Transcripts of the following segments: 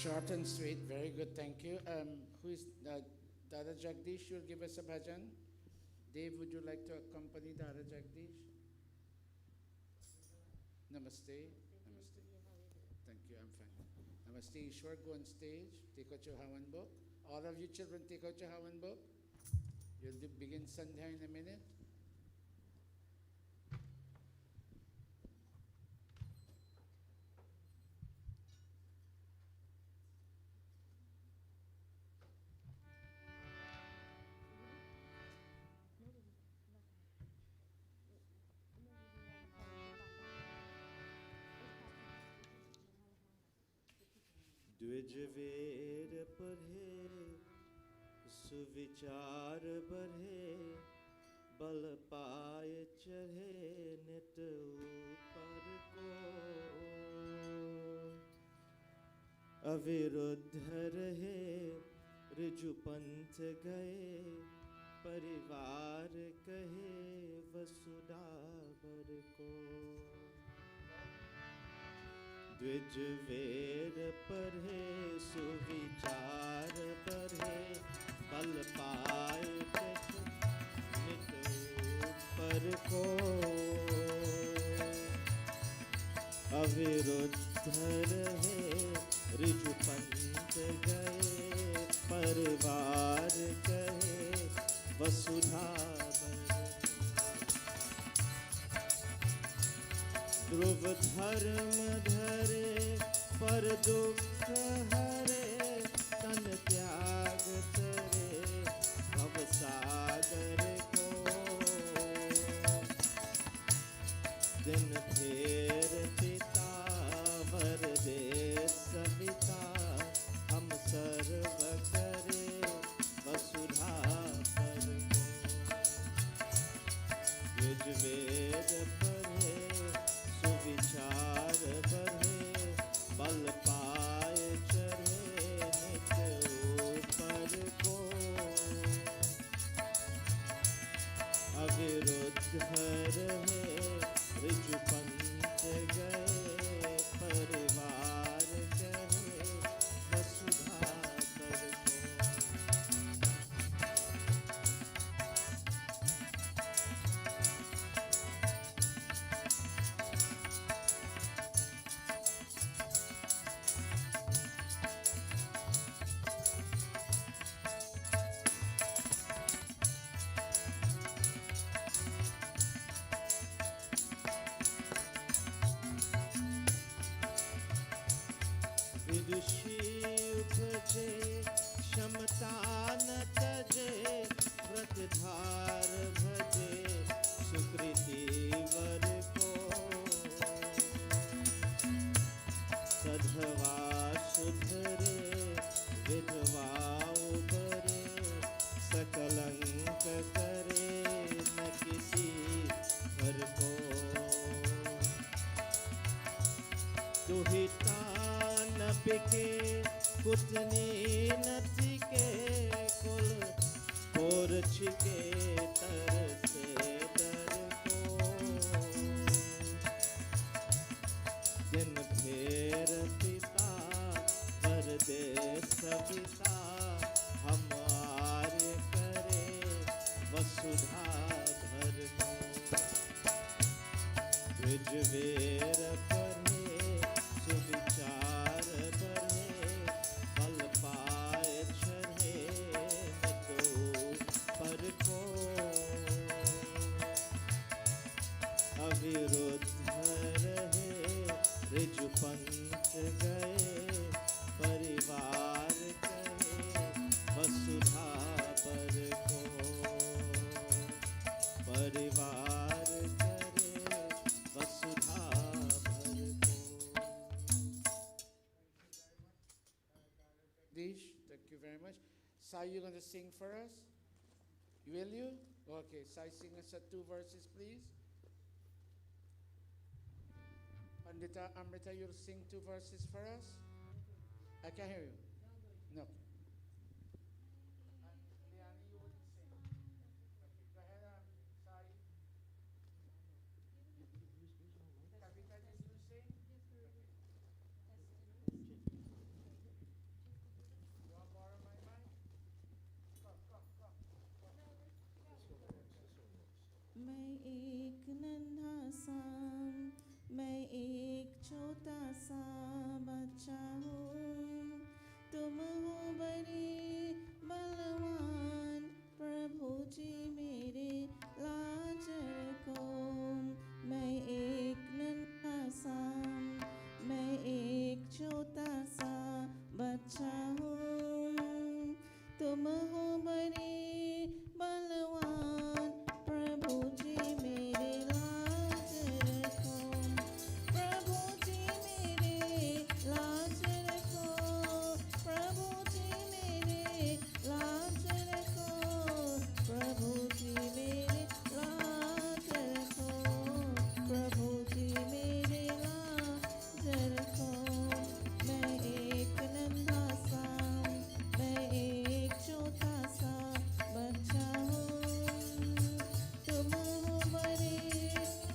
Short and sweet, very good, thank you. Who is Dada Jagdish? You'll give us a bhajan. Dave, would you like to accompany Dada Jagdish? Namaste. Namaste. Thank you, I'm fine. Namaste, Ishwar, go on stage. Take out your Havan book. All of you children, take out your Havan book. You'll begin Sandhya in a minute. द्विज वेद पढ़े सुविचार बढ़े बल पाए चढ़े नित ऊपर को अविरुद्ध रहे ऋजु पंथ गए परिवार कहे वसुधावर को द्विज वेद पढ़े सुविचार बढ़े बल पाए नित ऊपर को अविरुद्ध रहे ऋजु पंथ गए परिवार कहे वसुधावर ध्रुव धर्म धरे पर दुख हरे तन त्याग करे भव सागर को दिन फेर पिता वर दे सविता हम सर्व करे वसुधा पर द्विज वेद पढ़े विचार बढ़े बल पाए चढ़े नित ऊपर को अविरुद्ध रहे ऋजु पंथ गए परिवार कहे वसुधा पर विदुषी उपजे क्षमता न तजे व्रत धार भजे सुकृति वर को सधवा सुधरे विधवा उबरे सकलंक करे न किसी घर को दुहिता न बिके कुतनी न टिके कुल और छिके तर से दर को दिन फेर पिता वर दे सविता हम आर्य करे वसुधा धर को द्विज वेद पढ़े सुविचार बढ़े बल पाए चढ़े नित ऊपर को अविरुद्ध रहे ऋजु पंथ गए परिवार कहे वसुधा पर को परिवार करे वसुधा भर को Dish, thank you very much. Sai, you're going to sing for us? Will you? Okay, Sai, sing us 2 verses, please. Pandita Amrita, you'll sing 2 verses for us? I can't hear you. No. Liani, you wouldn't sing. Okay, go ahead, Sai. Kavita, did you sing? Okay. बच्चा हूँ। तुम हो बड़े बलवान, प्रभु जी मेरे लाज रखो। प्रभु जी मेरे लाज रखो। प्रभु जी मेरे लाज रखो। प्रभु जी मेरे लाज रखो। प्रभु जी मेरे लाज रखो। मैं एक नन्हा सा, मैं एक छोटा सा बच्चा हूँ। तुम हो बड़े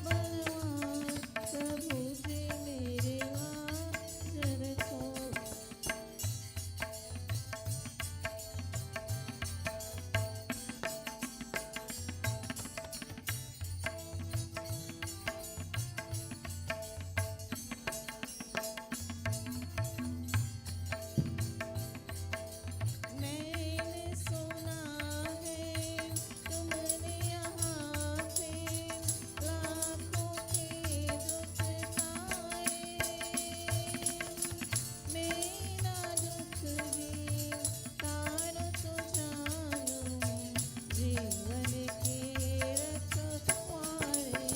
बलवान, प्रभु जी मेरे लाज रखो। मैंने सुना है तुमने यहाँ पे लाखों के दुख सहाए। मेरा दुख भी तारो तो जानूं, जीवन के रखवारे।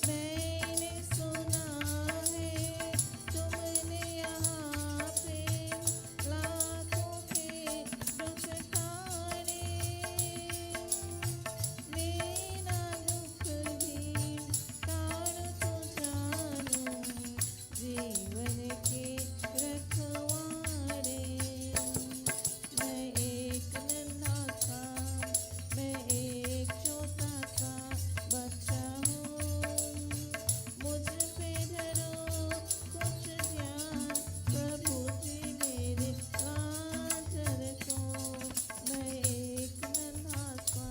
मैंने सुना है तुमने यहाँ पे लाखों के दुख तारे। मेरा दुख भी तारो तो जानूं, जीवन के रखवारे। मैं एक नन्हा सा, मैं एक छोटा सा बच्चा हूँ। मुझ पे धरो कुछ ध्यान, प्रभु जी मेरे लाज रखो। मैं एक नन्हा सा।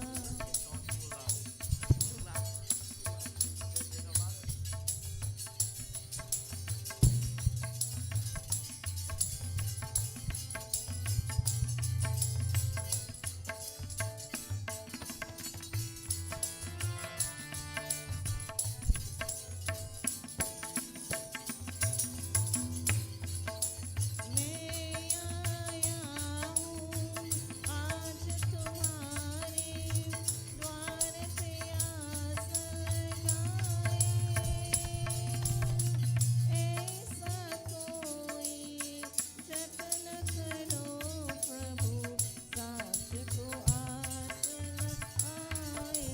मैं आया हूँ आज तुम्हारे द्वार पे आस लगाए। ऐसा कोई जतन करो प्रभु, साँझ को आस न आए।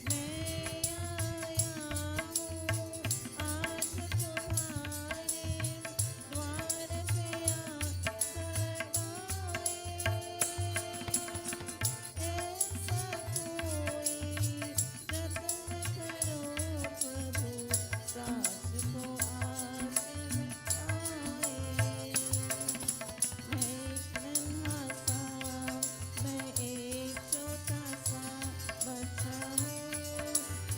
मैं आया हूँ आज तुम्हारे द्वार पे आस लगाए। ऐसा कोई जतन करो प्रभु, साँझ को आस न आए। मैं एक नन्हा सा, मैं एक छोटा सा बच्चा हूँ।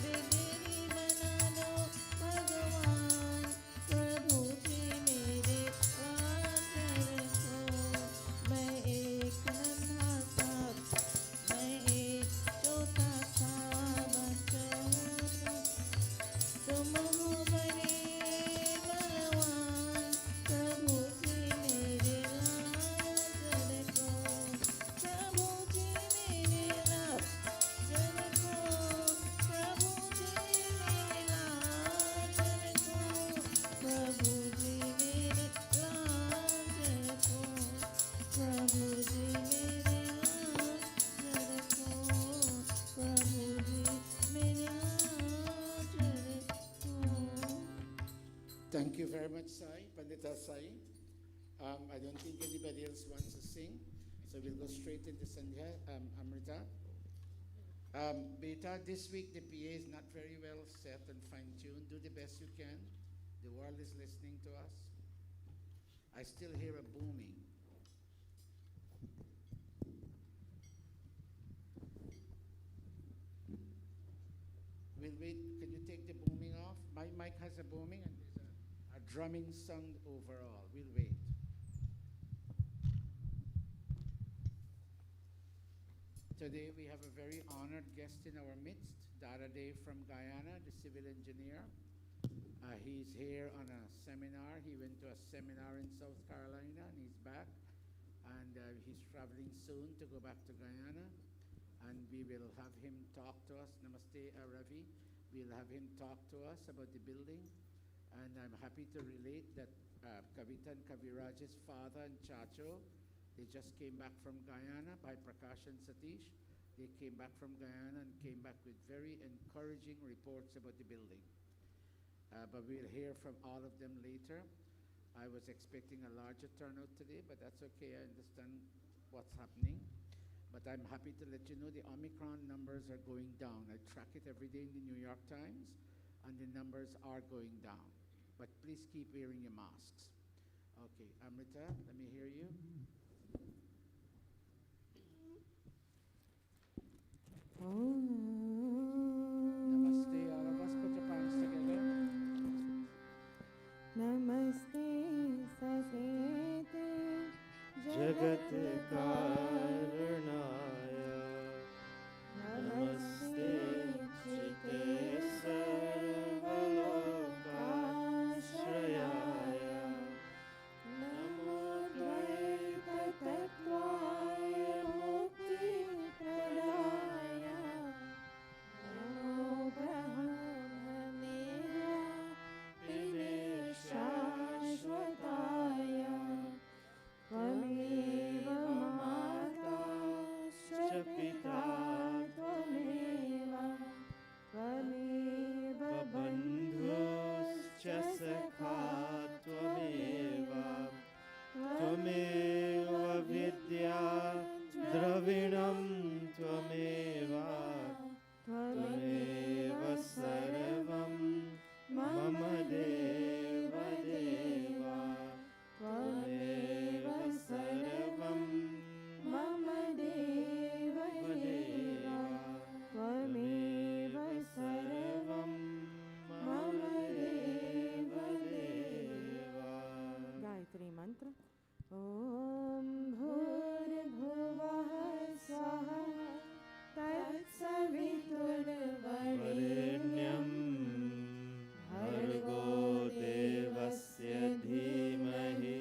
बिगड़ी बना दो भगवान, प्रभु जी मेरे लाज रखो। मैं एक नन्हा सा, मैं एक छोटा सा बच्चा हूँ। तुम हो बड़े बलवान, प्रभु जी मेरे लाज रखो। प्रभु जी मेरे लाज रखो। प्रभु जी मेरे लाज रखो। प्रभु जी मेरे लाज रखो। प्रभु जी मेरे लाज रखो। प्रभु जी मेरे लाज रखो। Thank you very much, Sai, Pandita Sai. I don't think anybody else wants to sing, so we'll go straight into Sandhya, Amrita. Beta, this week the PA is not very well set and fine-tuned. Do the best you can. The world is listening to us. I still hear a booming. We'll wait. Can you take the booming off? My mic has a booming and there's a drumming sound overall. We'll wait. Today we have a very honored guest in our midst, Daradev from Guyana, the civil engineer. He's here on a seminar. He went to a a seminar in South Carolina, and he's back. And he's traveling soon to go back to Guyana. And we will have him talk to us. Namaste, Ravi. We'll have him talk to us about the building. And I'm happy to relate that Kavita and Kaviraj's father and Chacho, they just came back from Guyana by Prakash and Satish. They came back from Guyana and came back with very encouraging reports about the building. But we'll hear from all of them later. I was expecting a larger turnout today, but that's okay. I understand what's happening. But I'm happy to let you know the Omicron numbers are going down. I track it every day in the New York Times, and the numbers are going down. But please keep wearing your masks. Okay, Amrita, let me hear you. Namaste, all of us. Put your palms together. Namaste Sasete Jagat Karanaya. Namaste Chite Sarvalokashrayaya. Namo Dvaita Tattvaya Mukti Pradaya. Namo Brahmane Shashvataya. Tvameva Mata Pita Tvameva. Tvameva Bandhuscha Sakha Tvameva. Tvameva Vidya Dravinam Tvameva. Tvameva Sarvam Mama Deva Deva. Tvameva Sarvam Mama Deva Deva. Tvameva Sarvam Mama Deva Deva. Gayatri Mantra. Om Bhurbhuvah Swaha Tatsaviturvarenyam Bhargo Devasya Dhimahi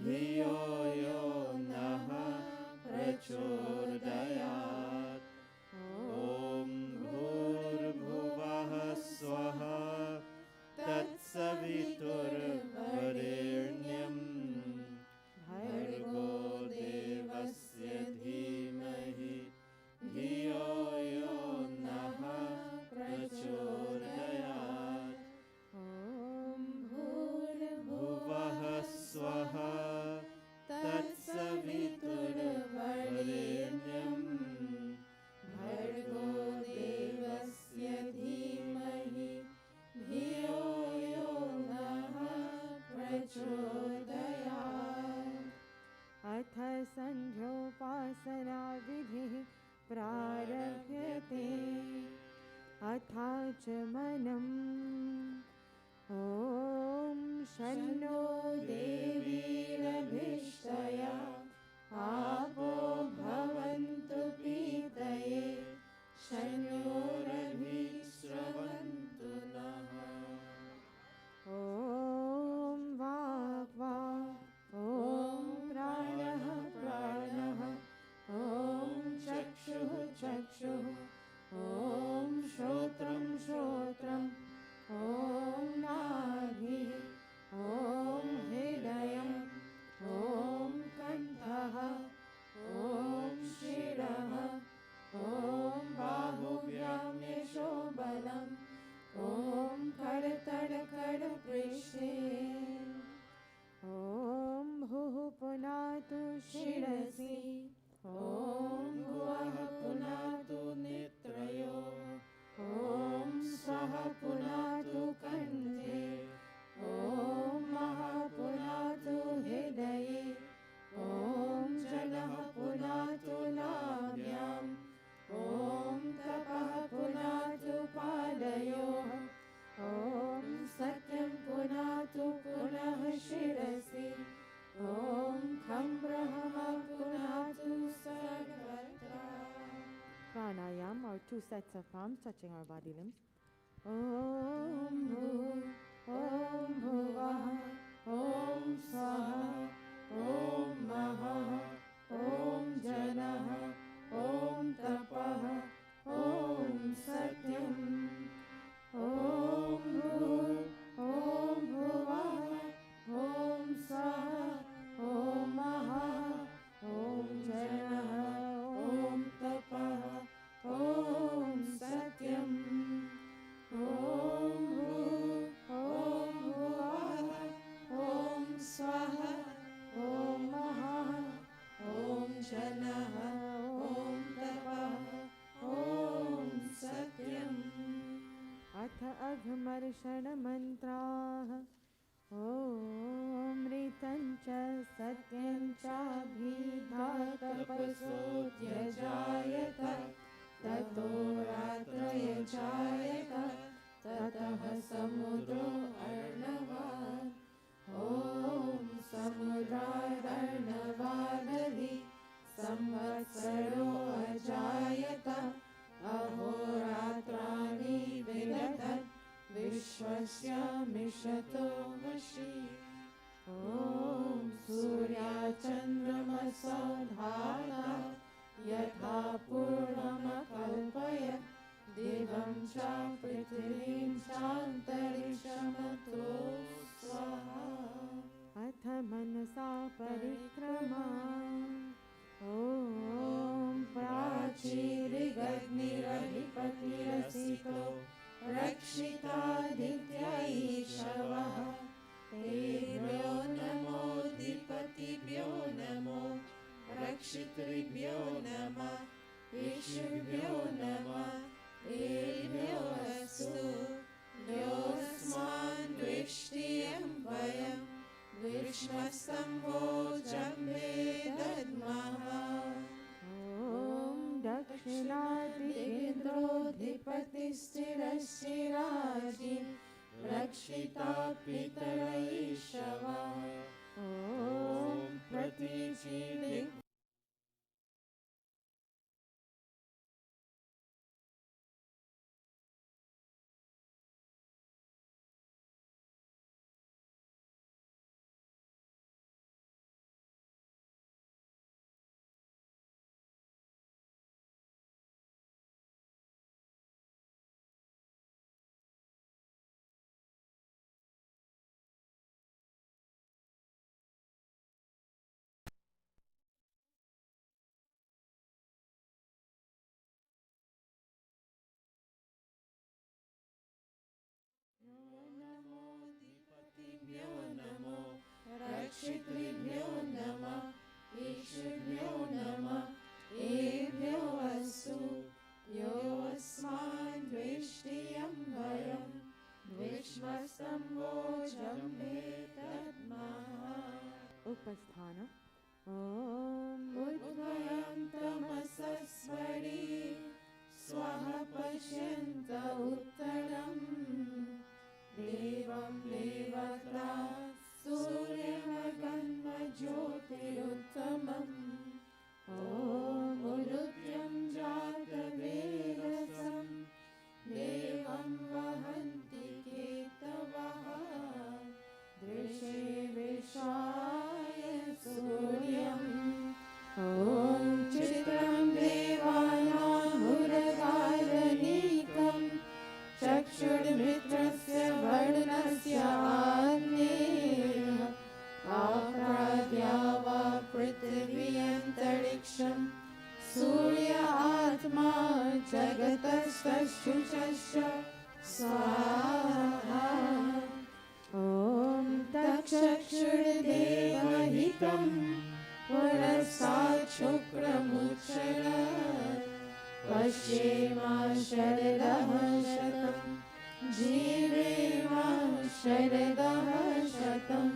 Dhiyo Yo Naha Prachodayat. Om Bhurbhuvah Swaha Tatsaviturvarenyam Bhargo Devasya Dhimahi Dhiyo Yo Naha Prachodayat. Om Bhurbhuvah Bhuvah Swaha Tatsaviturvarenyam Bhargo Devasya Dhimahi Dhiyo Yo Naha Prachodayat. Atha Sandhyopasana Vidhi Prarabhyate Atha Chamanam. Om Shanno Devi Rabhishtaya Apo Bhavantu Pitaye Shanno Rabhi Sravantu Naha. Om Vakva Om Pranaha Pranaha Om Chakshuh Chakshuh Om Shotram Shotram Om Nadi Om Hridayam Om Kantaha Om Shiraha Om Bahuvyam Yashobalam Om Karatadakada Prishe. Om Bhuh Punatu Shirasi Om Bhuah Punatu Nitrayo Om Swaha Punatu Kante Om Maha Punatu Hidaye Om Janaha Punatu Nabhyam Om Tapaha Punatu Padayo Om Satyam Punatu Punah Shirasi Om Kham Brahma Punatu Sarvatra. Pranayam, or 2 sets of palms touching our body limbs. Om Bhuvah Om षड्मन्त्राः ॐ च सत्यं चाभिधातपसोऽध्यजायत ततो रात्रयजायत ततः समुद्रो अर्णवात् ॐ समुद्रादर्णवादधि संवत्सरो अजायत अहोरात्राणि विदधत् विश्वस्य मिषतो वशी ॐ सूर्याचन्द्रमसो धाता यथा पूर्णमकल्पयत् दिवं च पृथिवीं चान्तरिक्षमतो स्वाहा अथ मनसा परिक्रमा ॐ प्राचीरिगग्निरधिपतिरसितो रक्षितादित्यैषवः तेभ्यो नमोऽधिपतिभ्यो नमो रक्षितृभ्यो नमः ईश्वभ्यो नमः तेभ्यो अस्तु योऽस्मान् द्वेष्टियं वयं विष्मस्तम्भो जम्बे दद्मः ॐ दक्षिणादिकेन्द्रोऽधिपतिस्थिरस्थिराजि रक्षिता पितरैषवः ॐ प्रतीचीनि नमोऽधिपतिभ्यो नमो रक्षितृभ्यो नमः ईश्वभ्यो नमः एभ्यो अस्तु योऽस्मान् द्वेष्टियं वयं विश्वस्तम्भो जम्बे दद्मः उपस्थान ॐ उद्भयं तमसस्वरी स्वः पश्यन्त उत्तरम् देवं देवता सूर्यमगन्मज्योतिरुत्तमम् ॐ उरुद्यं जातवेरसं देवं वहन्ति केतवः दृशे विश्वाय सूर्यम् ॐ चित्रं देवानामुरगारनीकम् चक्षुर्मित्रस्य वर्णस्य आग्नेयः आप्राद्या वा पृथिव्यन्तरिक्षं सूर्य आत्मा जगतस्तच्छुचश्च स्वाहा ॐ तक्षक्षुर्देवहितं पुरस्तात् शुक्रमुच्चरत् पश्येमा शरदः शतं जीवेमा शरदः शतं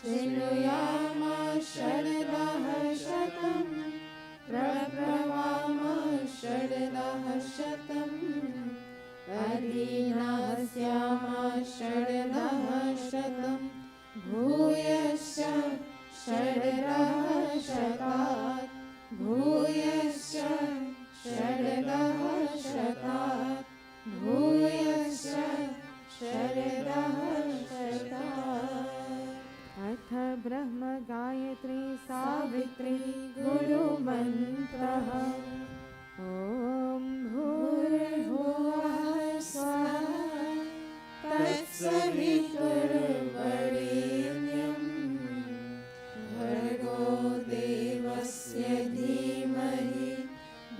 शृणुयामा शरदः शतं प्रब्रवामा शरदः शतम् अधीनास्यामा शरदः शतं भूयश्च शरदः शतात् भूयश्च शरदः शतात् भूयश्च शरदः शतात् अथ ब्रह्म गायत्री सावित्री गुरुमन्त्रः ॐ भूर्भुवः स्वः तत्सवितुर्वरेण्यं भर्गो देवस्य धीमहि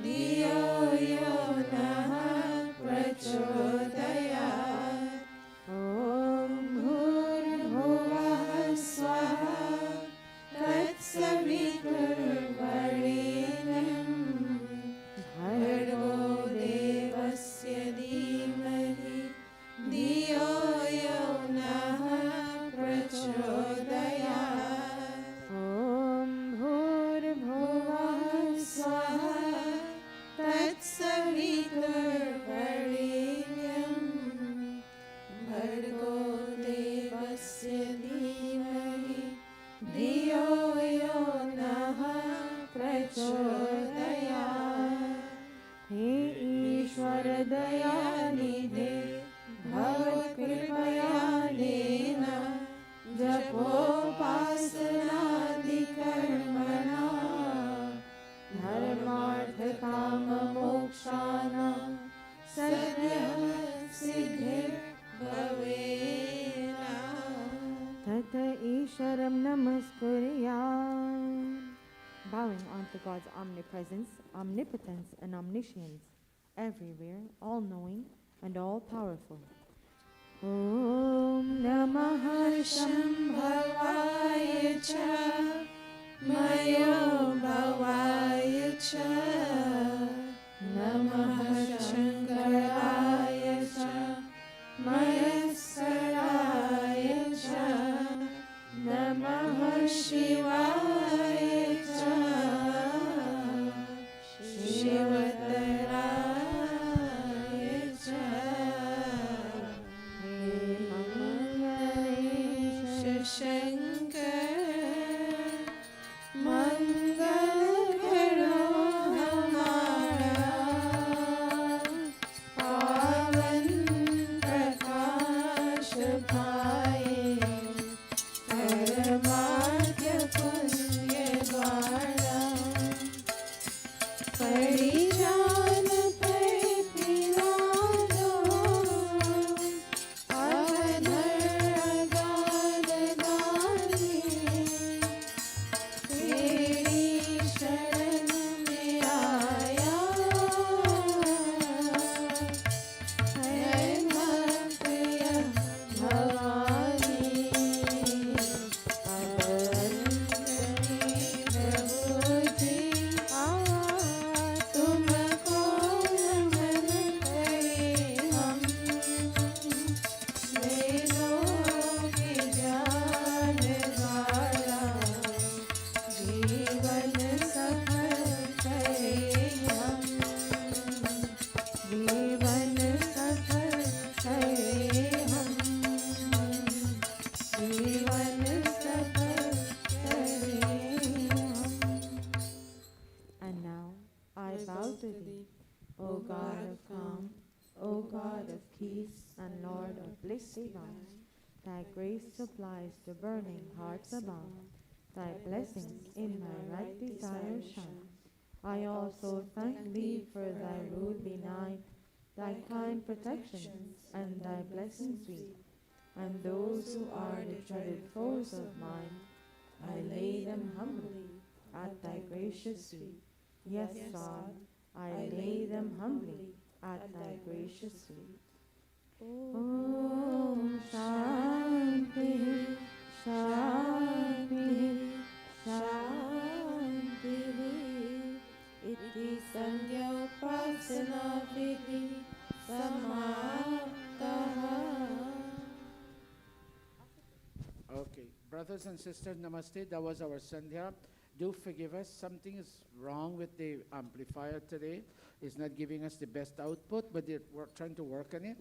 धियो यो नः प्रचोदयात् ॐ भूर्भुवः स्वः तत्सवितुर्वरेण्यं भर्गो देवस्य धीमहि धियो उपासनादिकर्मणां धर्मार्थकाममोक्षाणां सद्यः सिद्धिर्भवेत् तत ईश्वरं नमस्कुर्यात्. Bowing onto God's omnipresence, omnipotence, and omniscience, everywhere, all-knowing, and all-powerful. Om Namah Shambhavaya Cha Mayo Bhavaya Cha Namah Shankaraya Cha Mayaskaraya Cha Namah Shivaya Cha Shivataraya Cha He Mangalesh Shankar Mangal Karo Hamara Pavan Prakash Bhai Paramadya Punya Dwara Parijan Pipilado Avadhar Agadadani Teri Sharan Mein Aaya Hai Bhaktiya Bhavani And now I bow to thee, O God of calm, O God of peace, and Lord of bliss divine. Thy grace supplies the burning hearts above. Thy blessings in my right desire shine. I also thank thee for thy rule benign, thy kind protections, and thy blessings sweet. And those who are the dreaded foes of mine, I lay them humbly at thy gracious feet. Yes, God, I lay them humbly at thy gracious feet. Om Shanti, Shanti, Shanti. Iti Sandhya Upasana Vidhi Samaptaha. Okay, brothers and sisters, namaste. That was our Sandhya. Do forgive us. Something is wrong with the amplifier today. It's not giving us the best output, but we're trying to work on it.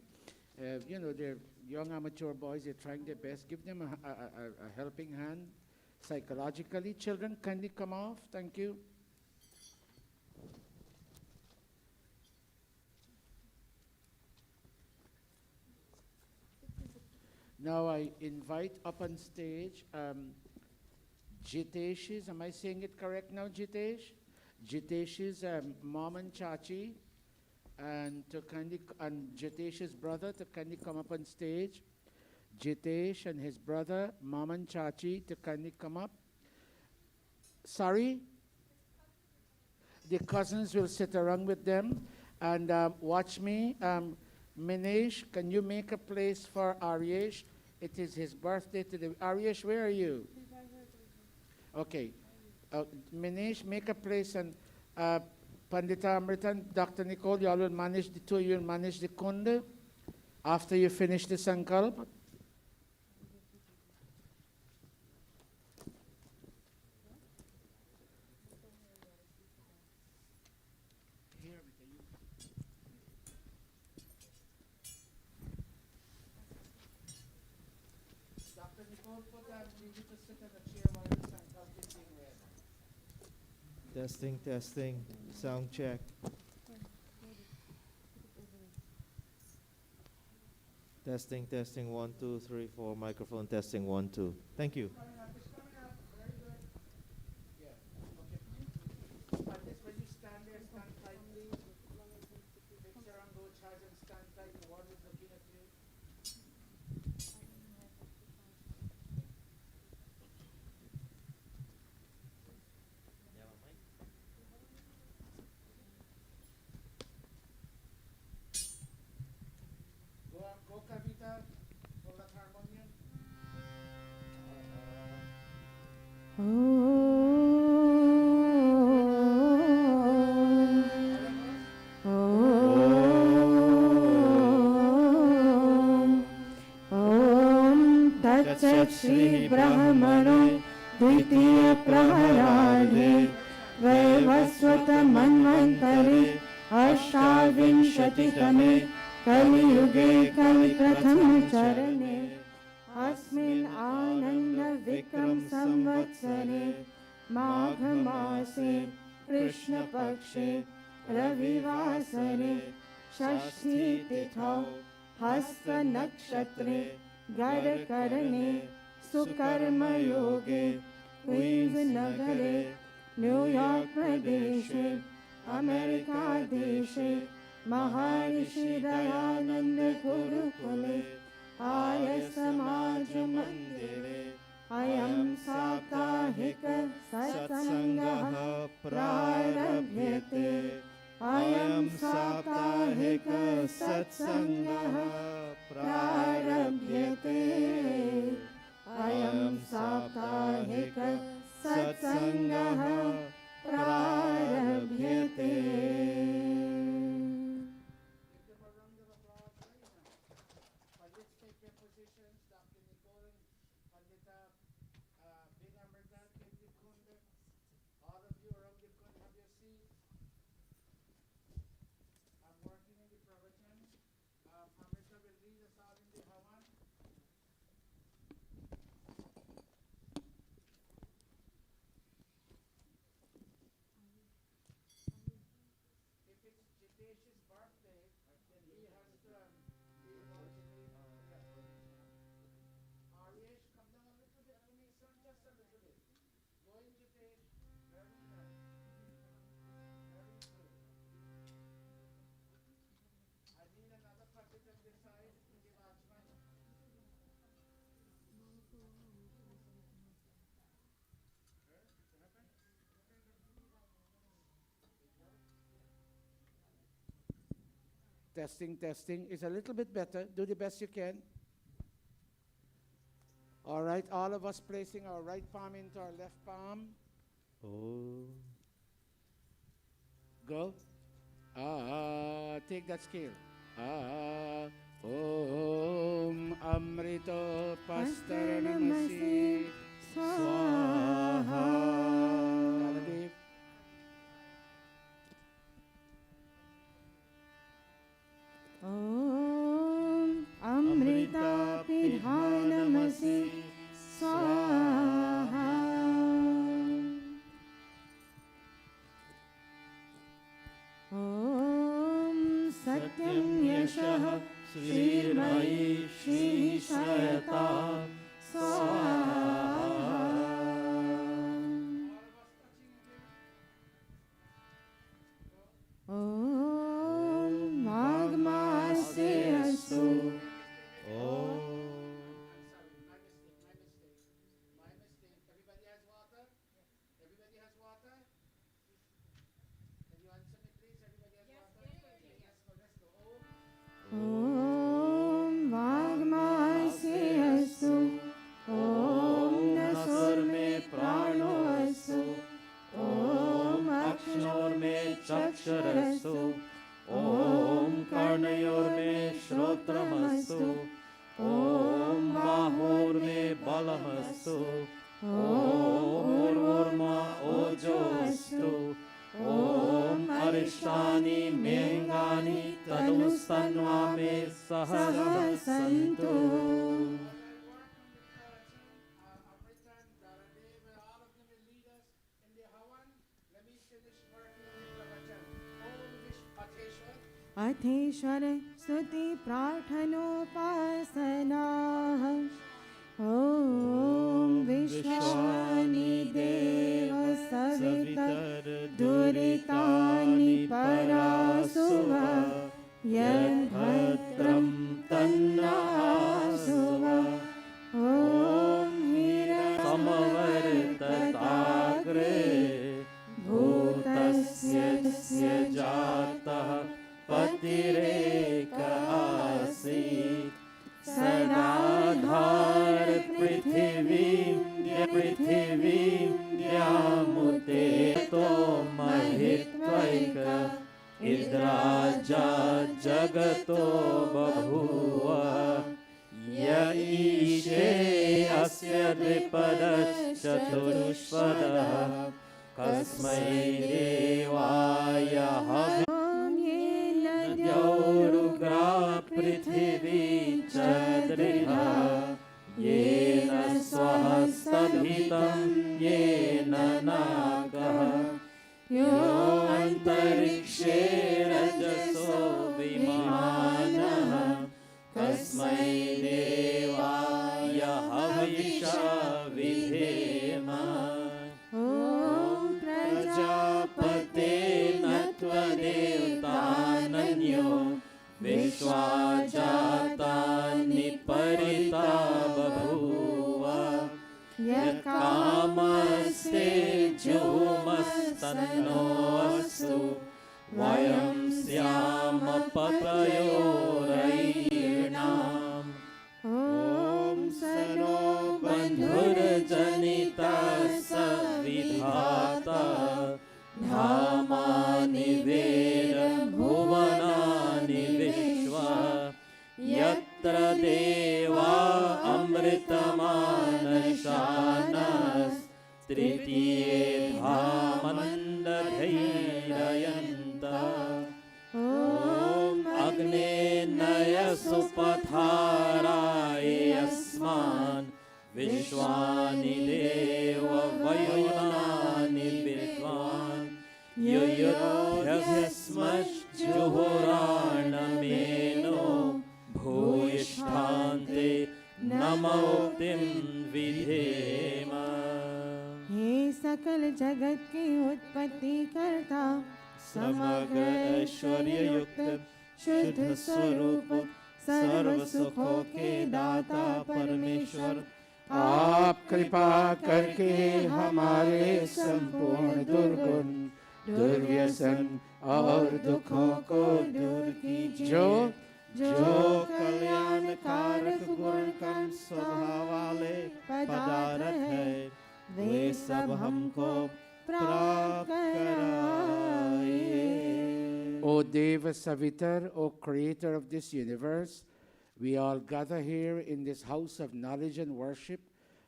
You know, they're young amateur boys. They're trying their best. Give them a helping hand psychologically. Children, kindly come off. Thank you. Now I invite up on stage Jitesh's, am I saying it correct now, Jitesh? Jitesh's mom and Chachi, and Jitesh's brother to kindly come up on stage. Jitesh and his brother, mom and Chachi, to kindly come up. Sorry? The cousins will sit around with them and watch me. Minesh, can you make a place for Aryesh? It is his birthday today. Aryesh, where are you? Okay. Minesh, make a place, and Pandita Amritan, Dr. Nicole, you all will manage the two, you will manage the kunda after you finish the sankalp. Dr. Nicole, need you to sit in a chair while the sankalp is being read. Testing, testing. Sound check. Testing, testing, 1, 2, 3, 4. Microphone testing, 1, 2. Thank you. Coming up, it's coming up. Very good. Yeah, okay. This, when you stand there, stand tight, please. Picture on both sides and stand tight. The world is looking at you. Go Kavita, hold that harmonium. तत्सत् श्री ब्रह्मणो द्वितीय प्रहराधे वैवस्वत मन्वन्तरे अष्टाविंशतितमे कलियुगे कलिप्रथम चरणे अस्मिन् आनन्द विक्रम संवत्सरे माघ मासे कृष्णपक्षे रविवासरे षष्ठी तिथौ हस्त नक्षत्रे गरकरणे सुकर्मयोगे क्वींस नगरे न्यूयॉर्क प्रदेशे अमेरिका देशे महर्षि दयानंद गुरुकुले आर्य समाज मंदिरे अयं साप्ताहिक सत्संगः प्रारभ्यते अयं साप्ताहिक सत्संगः प्रारभ्यते अयं साप्ताहिक सत्संगः प्रारभ्यते. Give them a round of applause right now. Let's take your positions. Dr. Nicole, Pandita, Big Amrita, Kindi Kunda. All of you around the Kund, have your seats. I'm working in the pravachan. Amrita will lead us all in the Havan. If it's Jitesh's birthday, then he has to be involved in the Ariyesh, come down a little bit. Let me son, just a little bit. Go in, Jitesh. Very nice. Very good. I need another puppet on this side to give Achman. Testing, testing. It's a little bit better. Do the best you can. All right, all of us placing our right palm into our left palm. Oh. Go. Take that scale. Om Amrito Pastaranamasi Swaha. Kaladev. Om Amrita Pidhanamasi Swaha. Om Satyam Yashah Shrirmai Shri Shayata Swaha. Om Magmase Astu. Oh. My mistake. Everybody has water? Everybody has water? Can you answer me, please? Everybody has water? Yes, let's go. Om Magmase Astu. Om Nasur Me Prano Astu. Om Akshor Me Chaksharastu. Om Karnayor Me Shrotramastu. Om Bahur Me Balamastu. Om Urma Ojo Astu. Om Arishani Mengani Tanustanva Me Sahasantu. Amrita and Daradev, all of them will lead us in the Havan. Let me finish working in the pravachan. Om Vishpateshwar. अथेश्वर स्तुति प्रार्थनोपासनाः ॐ विश्वानि देव सवितर दुरितानि परासुव यद्भद्रं तन्नासुव ॐ समवर्तताग्रे भूतस्य जातः पतिरेक आसीत् सदाधार पृथिवीं द्यामुते तो महित्वैक इद्राजा जगतो बभूव य ईशे अस्य द्विपदश्चतुष्पदः कस्मै देवाय हविर्यौरुग्रा पृथिवी च दृढा येन स्वः सभितं येन नागः यो अन्तरिक्षे रजसो विमानः कस्मै देवाय हविषा विधेम ॐ प्रजापते न त्वदेवतानन्यो विश्वा जातानि परिता बभूव यत्कामस्ते जुहुमस्तन्नो अस्तु वयं स्याम पतयोरयीणाम् ॐ सनो बन्धुर्जनिता सविधाता धामानि वेद भुवनानि विश्वा यत्र देवा अमृतमानशानस्तृतीये धामन्दधैर्ययन्ता ॐ अग्ने नय सुपथाराय अस्मान् विश्वानि देव वयुनानि विद्वान् युयुध्यस्मश्जुहुराणमेनो भूयिष्ठान्ते नमोक्तिं विधेम हे सकल जगत की उत्पत्ति करता समग्र ऐश्वर्ययुक्त शुद्ध स्वरूप सर्व सुखों के दाता परमेश्वर आप कृपा करके हमारे संपूर्ण दुर्गुण दुर्व्यसन और दुखों को दूर कीजिए जो कल्याणकारक गुण कम स्वभाव वाले पदार्थ है वे सब हमको प्राप्त कराइए। O Deva Savitar, O Creator of this universe, we all gather here in this house of knowledge and worship,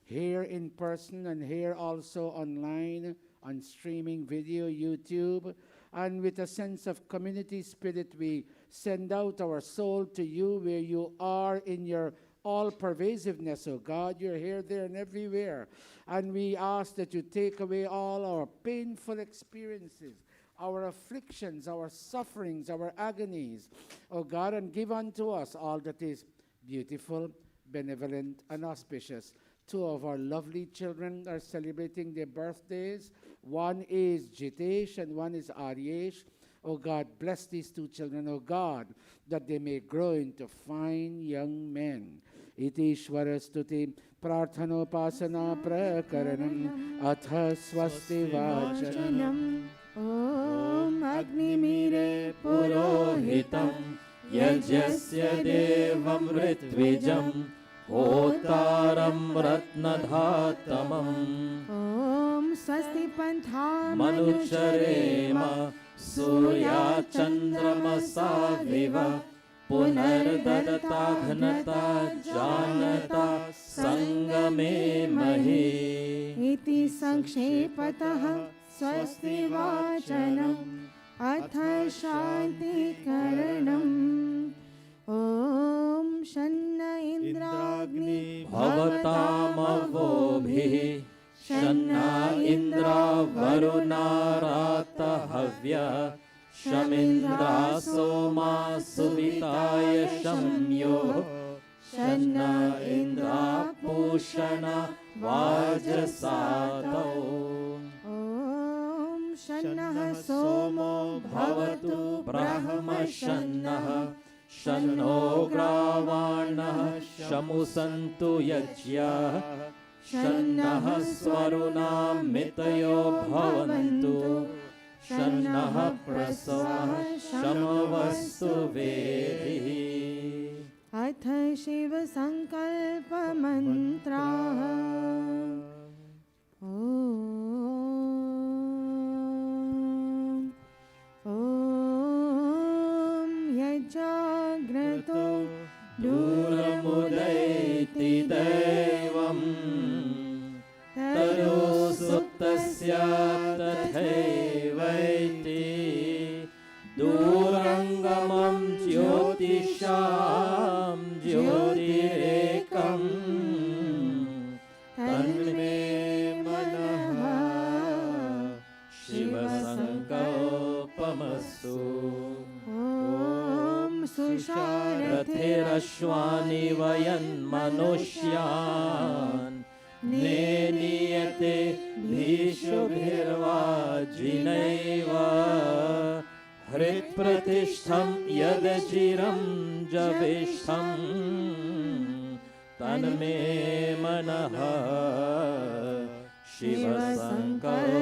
here in person and here also online, on streaming video, YouTube, and with a sense of community spirit, we send out our soul to you where you are in your all-pervasiveness, O God. You're here, there, and everywhere. And we ask that you take away all our painful experiences, our afflictions, our sufferings, our agonies, O God, and give unto us all that is beautiful, benevolent, and auspicious. Two of our lovely children are celebrating their birthdays. One is Jitesh and one is Aryesh. O God, bless these two children, O God, that they may grow into fine young men. Iti Ishvara Stuti Prarthanopasana Prakaranam Atha Swasti Vachanam Om Agnimire पुरोहितं यज्ञस्य देवं ऋत्विजं होतारं रत्नधातमम् Om Swasti Pantha मनुचरेम सूर्याचन्द्रमसा विव पुनर्ददता घनता जानता संगमे महे इति संक्षेपतः स्वस्ति वाचनम् अथ शान्तिकरणम् ॐ शन्न इन्द्राग्नि भवतामवोभिः शन्ना इन्द्रा वरुणारात हव्य शमिन्द्रा सोमा सुविताय शम्यो शन्न इन्द्रा पूषण वाजसातौ ॐ शन्नः सोमो भवतु ब्रह्मशन्नः शन्नो ग्रावाणः शमुसन्तु यज्ञः शन्नः स्वरुणां मितयो भवन्तु शन्नः प्रसवः शमवस्तु वेदिः अथ शिवसङ्कल्पमन्त्राः ॐ यज्जाग्रतो दूरमुदैति दैवम् तयो सुप्तस्य तथैवैति दूरङ्गमं ज्योतिषां ज्योतिरेकम् तन्मे मनः शिवसङ्कल्पमस्तु ॐ सुषारथिरश्वानि वयन्मनुष्यान् नेनीयते भीषुभिर्वाजिनैव हृत्प्रतिष्ठं यदचिरं जविष्ठं तन्मे मनः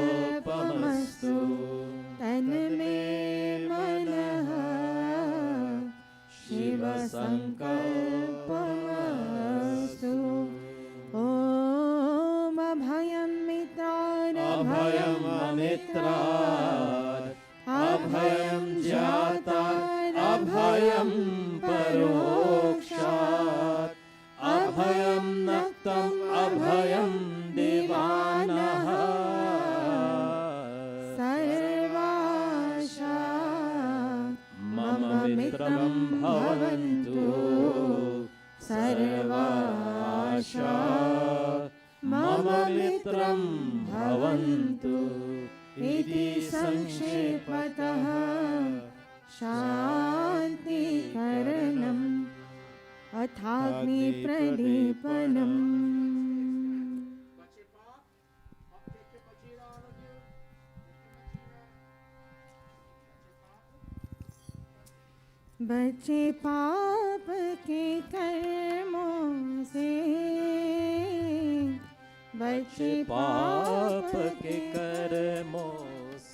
शिवसङ्कल्पमस्तु तन्मे मनः शिवसङ्कल्पमस्तु ॐ अभयं मित्रारभयम् अमित्रात् अभयं जातात् अभयं परोक्षात् अभयं नक्तम् अभयं दिवानः सर्वाशा मम मित्रं भवन्तु सर्वाशा मम मित्रं भवन्तु इति संक्षेपतः शान्तिकरणम् अथाग्निप्रदीपनम् बचे पाप के कर्मों से बचे पाप के कर्मों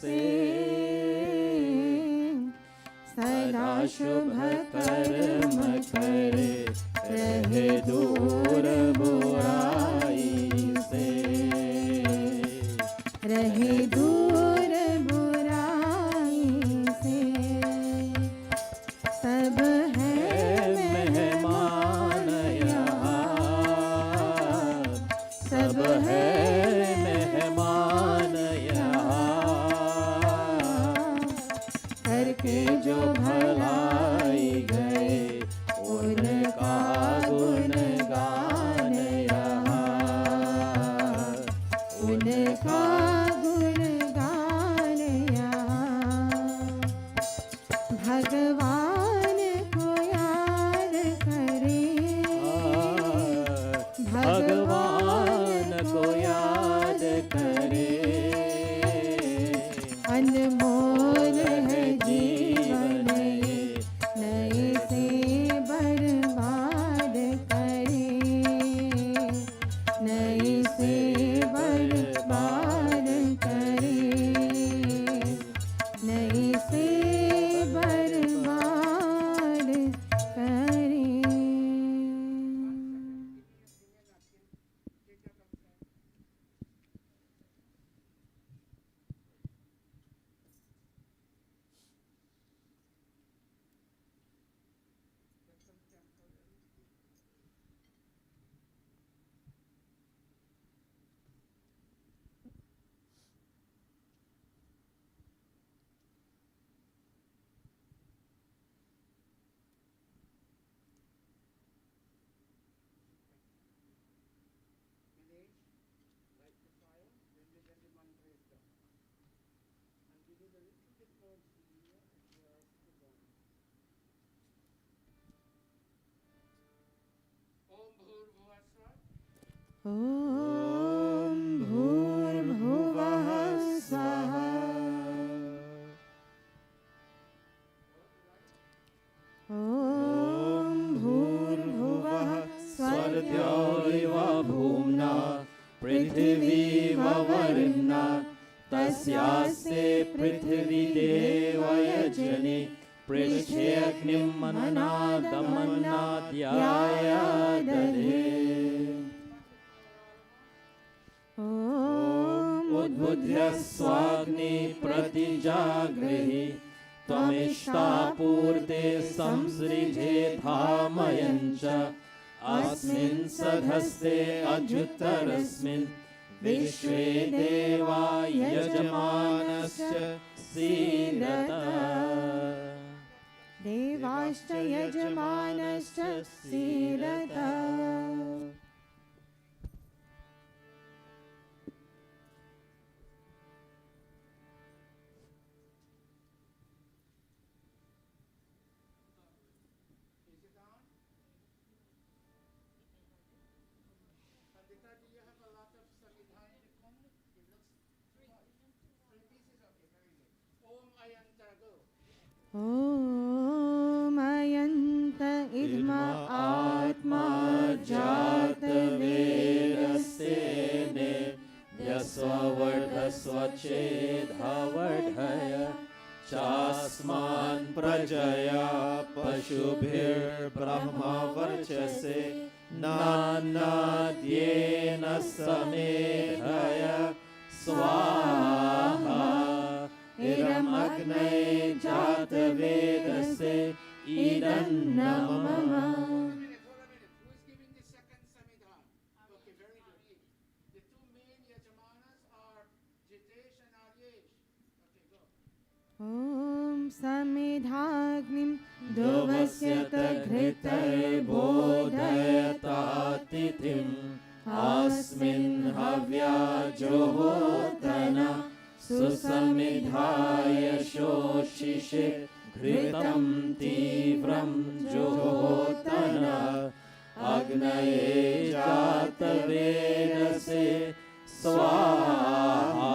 से सदा शुभ कर्म करे रहे दूर बुराई से रहे दूर बुराई से सब है मेहमान यहाँ सब है मेहमान यहाँ करके जो भलाई गए उनका गुणगान यहाँ उनका गुणगान यहाँ भगवान को याद करे भगवान को याद करे अनमोल है जीवन ये नए से बर्बाद करे नए से बर्बाद करे नए से बर्बाद करे ॐ भूर्भुवः स्वः ॐ भूर्भुवः स्वर्गयोरिव भूम्ना पृथिवीववरिम्ना तस्यास्ते पृथिवी देवयजने पृष्ठेऽग्निं मन्नादमन्नाद्याय दधे ॐ उद्बुद्ध्य स्वाग्नि प्रतिजागृहि त्वमिष्टापूर्ते संसृजे धामयं च अस्मिन् सधस्ते अजुतरस्मिन् विश्वे देवा यजमानश्च सीदत देवाश्च यजमानश्च सीदत Pandita, do you have a lot of samidhan in Kum? It looks three pieces. Okay, very good. Om Ayantago. ॐ अयन्त इद्म आत्मा जातवेदस्तेने यस्ववर्धस्वचेदवर्धय चास्मान् प्रजया पशुभिर्ब्रह्मवर्चसे नान्नाद्येन समेधय स्वाहा इदमग्ने जातवेदसे इदन्नमः Hold a minute. Who is giving the second samidhan? Okay, very good. The two main yajamanas are Jitesh and Aryesh. Okay, go. ॐ समिधाग्निं दुवस्यत घृतैर्बोधयतातिथिम् अस्मिन् हव्याजोहोतन सुसमिधाय शोषिषे घृतं तीव्रं जोहोतन अग्नये जातवेदसे स्वाहा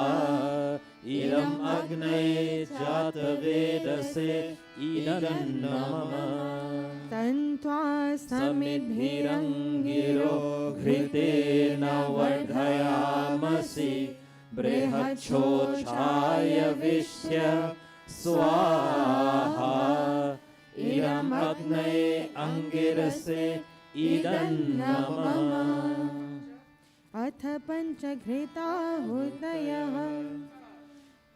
इदम् अग्नये जातवेदसे इदन्नमः तन्त्वा समिद्भिरङ्गिरो घृतेन वर्धयामसि बृहच्छोषाय विश्य स्वाहा इदम् अग्नये अङ्गिरसे इदन्नमः अथ पञ्चघृताहुतयः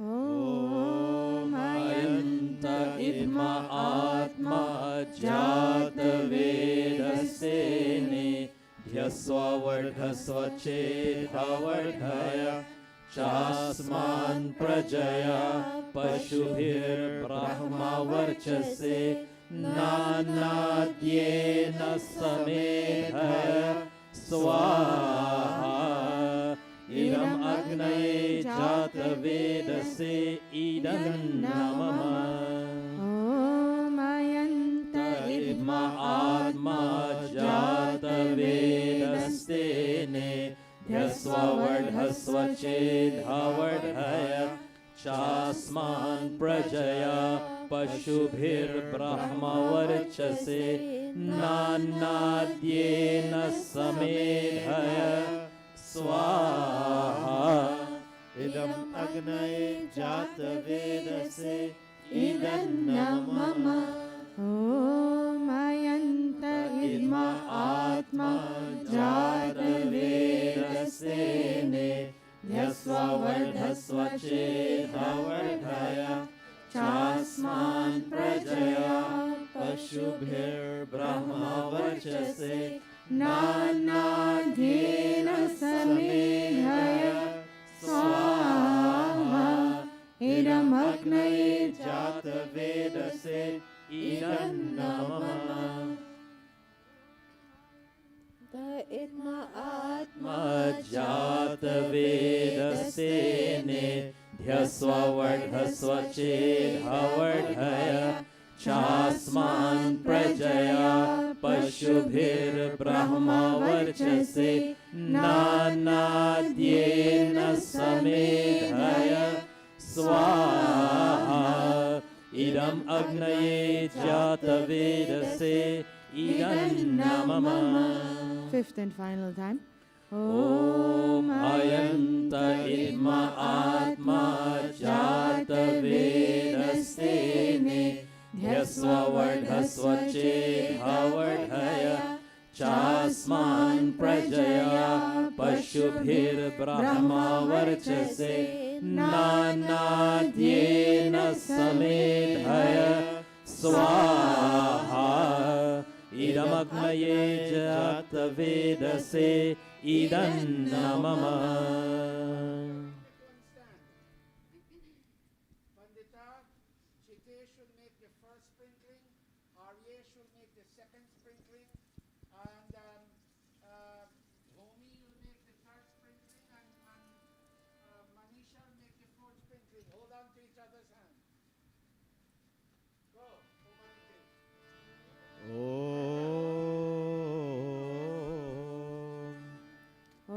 ॐ अयन्त इद्म आत्मा जातवेदसेने ध्यस्ववर्धस्वचेदवर्धय चास्मान् प्रजया पशुभिर्ब्रह्मवर्चसे नान्नाद्येन समेधय स्वाहा इदम् अग्नये जातवेदसे इदन्नमः ॐ अयन्त इद्म आत्मा जातवेदस्तेने ध्यस्ववर्धस्वचेदवर्धय चास्मान् प्रजया पशुभिर्ब्रह्मवर्चसे नान्नाद्येन समेधय स्वाहा इदम् अग्नये जातवेदसे इदन्नमः ॐ अयन्त इद्म आत्मा जातवेदसेने ध्यस्ववर्धस्वचेदवर्धय चास्मान् प्रजया पशुभिर्ब्रह्मवर्चसे नान्नाद्येन समेधय स्वाहा इदमग्नये जातवेदसे इदन्नमः इद्म आत्मा जातवेदसेने ध्यस्ववर्धस्वचेदवर्धय चास्मान् प्रजया पशुभिर्ब्रह्मवर्चसे नानाद्येन समेधय स्वाहा इदम् अग्नये जातवेदसे इदं मम. Fifth and final time. Om अयन्त इद्म आत्मा जातवेदस्तेने ध्यस्व वर्धस्व चेद्वर्धय चास्मान् प्रजया पशुभिर्ब्रह्मवर्चसे नानाद्येन समेधय स्वाहा इदमग्नये जातवेदसे इदं मम. Pandita, Chitesh will make the first sprinkling, Aryesh will make the second sprinkling, and Bhumi will make the third sprinkling, and Manisha will make the fourth sprinkling. Hold on to each other's hands. Go, Humanity.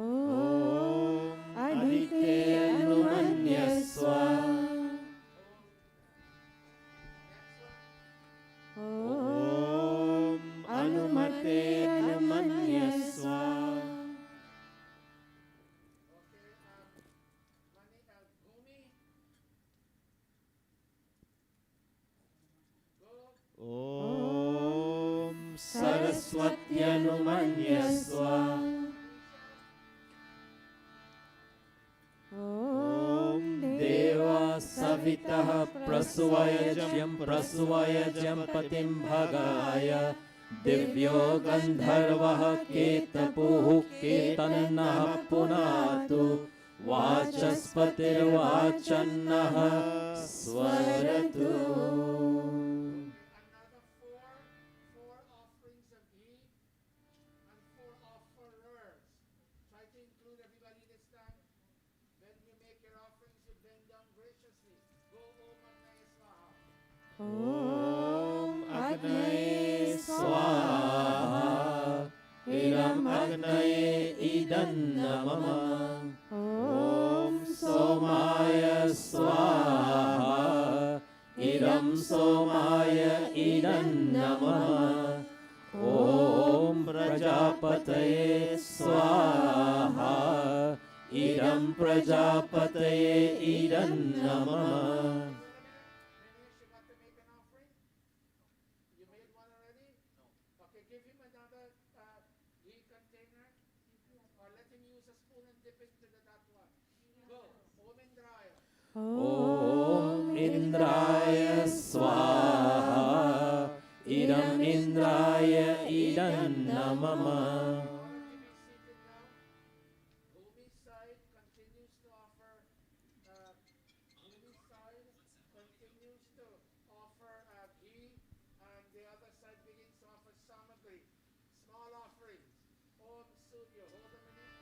Om Adite Anumanyaswa. Om Anumate Anumanyaswa. Okay, Bhumi. Go. Om Saraswatyanumanyswa. Om Deva Savitah Prasuvayajam Patim Bhagaya Divyo Gandharvah Ketapuh Ketannah Punatu Vachaspatir Vachannah Swaratu. Another four offerings of ghee and four offerers. Try to include everybody this time. When you make your offerings, you bend down graciously. Go, Om Agnaye Swaha. Om Agnaye Swaha. Idam Agnaye Idan Mama. Om Somaya Swaha. Idam Somaya Idan Mama. Om Prajapataye Swaha. Idam Prajapataye Idan Mama. Dinesh, you got to make an offering? You made one already? No. Okay, give him another ghee container. Or let him use a spoon and dip into that one. Go, Om Indraya. Om Indraya Swaha. Idam Indraya Idan Mama. Bhumi's side continues to offer ghee, and the other side begins to offer samagri, small offerings. Om Surya, hold a minute.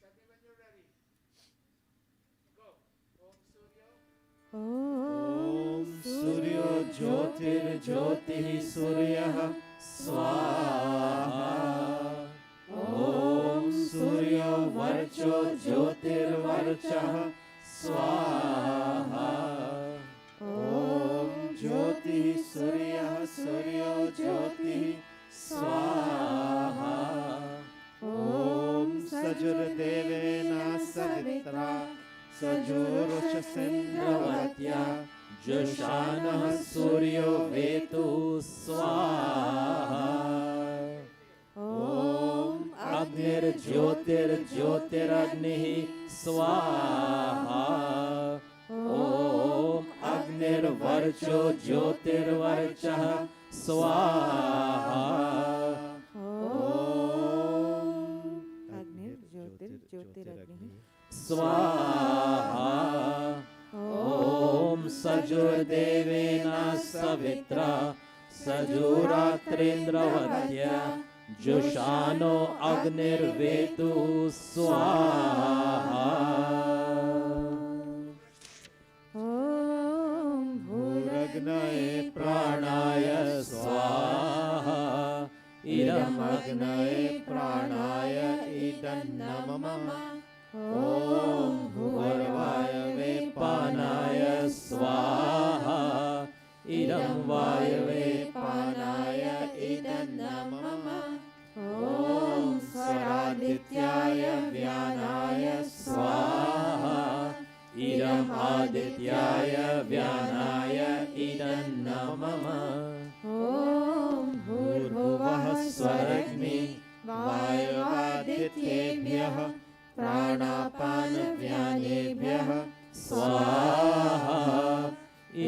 Tell me when you're ready. Go. Om Surya. Om Suryo Jyotir Jyotihi Suryah Swaha. Om Suryo Varcho Jyotir Varchah Swaha. Om Jyoti Suryah Suryo Jyoti Swaha. Om Sajur Devena Savitra Sajurushasendravadya Jushanah Suryo Vetu Swaha. Om Agnir Jyotir Jyotiragnihi Swaha. Om Agnir Varcho Jyotir Varchah Swaha. Om Agnir Jyotiragnihi Swaha. Om Sajur Devena Savitra Sajuratrindravadya Jushano Agnir Vetu Swaha. ॐ भूर्वायवे पानाय स्वाहा इदं वायवे पानाय इदं नमः ॐ स्वरादित्याय व्यानाय स्वाहा इदम् आदित्याय व्यानाय इदं नमः ॐ भूर्भुवः स्वरग्नि वायवादित्येभ्यः प्राणापानव्यानेभ्यः स्वाहा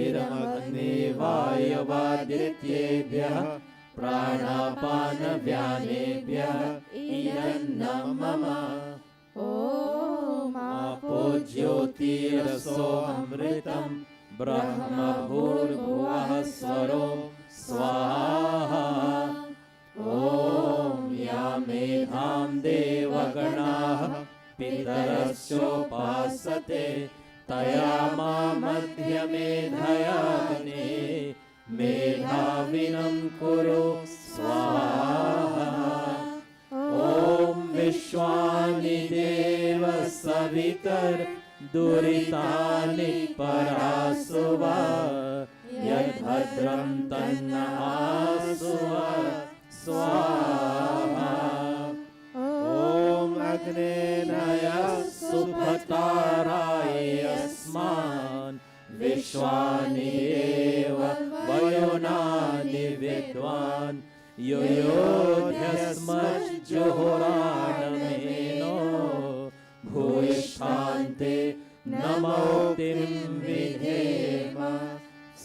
इदमग्ने वायवादित्येभ्यः प्राणापानव्यानेभ्यः इदं नमः ॐ आपो ज्योतिरसो अमृतं ब्रह्म भूर्भुवः स्वरो स्वाहा ॐ या मेधां देवगणाः पितरश्चोपासते तया मध्यमेधयाग्ने मेधाविनं कुरु स्वाहा ॐ विश्वानि देव सवितर्दुरितानि परासुव यद्भद्रं तन्न आसुव स्वाहा ॐ अग्नेनय सुभताराय अस्मान् विश्वानि एव वयोनानि विद्वान् योयोध्यस्मज्जुहोराणमेनो भूयिष्ठान्ते नमोक्तिं विधेम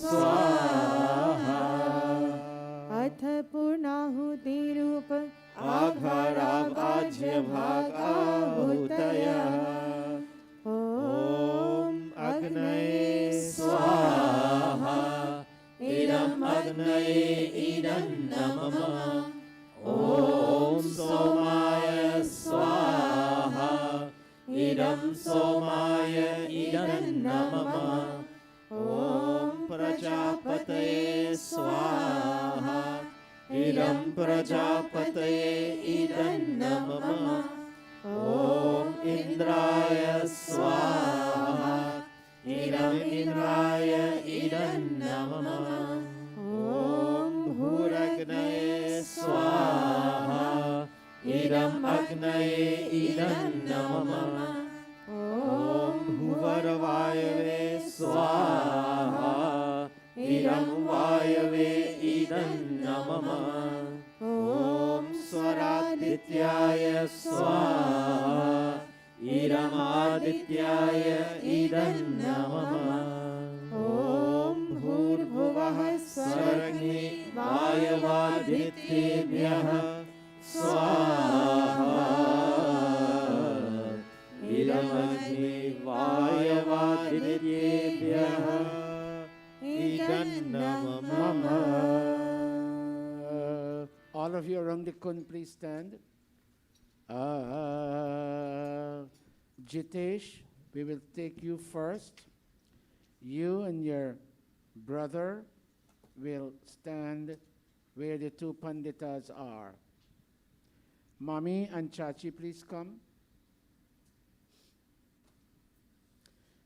स्वाहा अथ पूर्णाहुतिरूप आघारावाज्यभागाहुतयः ॐ अग्नये स्वाहा इदम् अग्नये इदं नमः ॐ सोमाय स्वाहा इदं सोमाय इदं नमः ॐ प्रजापतये स्वाहा इदं प्रजापतये इदं नमः ॐ इन्द्राय स्वाहा इदम् इन्द्राय इदं नमः ॐ भूरग्नये स्वाहा इदम् अग्नये इदं नमः ॐ भुवर्वायवे स्वाहा इदं वायवे इदं नमः ॐ स्वरादित्याय स्वाहा इदमादित्याय इदं नमः ॐ भूर्भुवः स्वरग्नि वायवादित्येभ्यः स्वाहा इदमग्नि वायवादित्येभ्यः इदं नमः All of you around the kun, please stand. Jitesh, we will take you first. You and your brother will stand where the two panditas are. Mommy and Chachi, please come.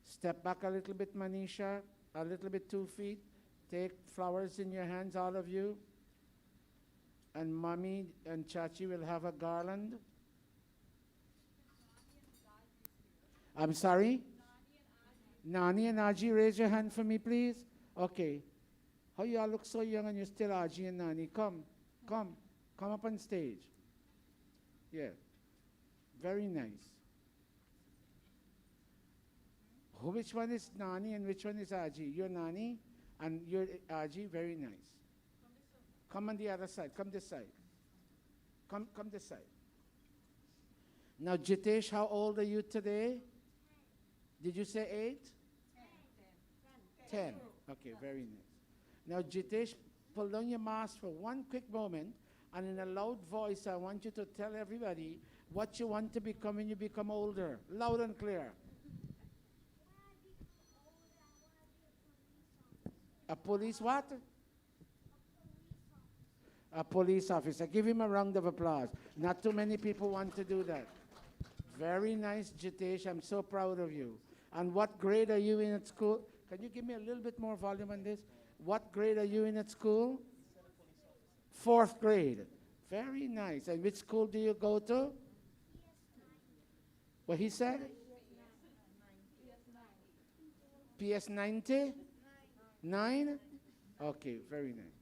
Step back a little bit, Manisha, a little bit 2 feet. Take flowers in your hands, all of you. And Mommy and Chachi will have a garland. I'm sorry? Nani and Aji, raise your hand for me, please. Okay. How you all look so young and you're still Aji and Nani? Come up on stage. Yeah. Very nice. Which one is Nani and which one is Aji? You're Nani and you're Aji. Very nice. Come on the other side. Come this side. Come this side. Now, Jitesh, how old are you today? Did you say 8? 10. Okay, very nice. Now, Jitesh, pull down your mask for one quick moment, and in a loud voice, I want you to tell everybody what you want to become when you become older. Loud and clear. A police what? A police officer. Give him a round of applause. Not too many people want to do that. Very nice, Jitesh. I'm so proud of you. And what grade are you in at school? Can you give me a little bit more volume on this? What grade are you in at school? 4th grade. Very nice. And which school do you go to? What he said? PS 90? 9? Okay, very nice.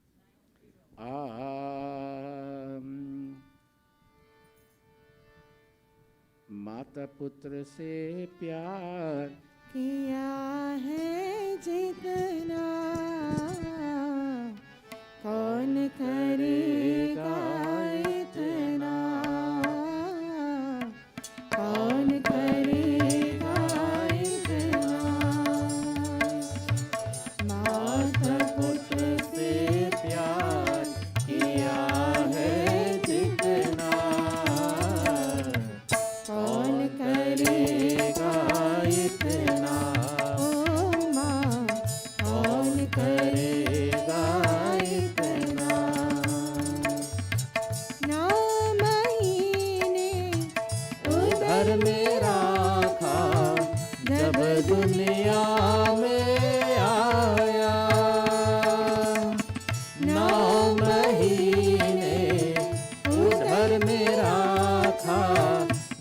माता पुत्र से प्यार किया है जितना कौन करेगा इतना कौन करेगा इतना माता पुत्र से प्यार किया है जितना कौन करेगा इतना ओ माँ कौन करेगा इतना 9 महीने उधर में रखा जब दुनिया में आया 9 महीने उधर में रखा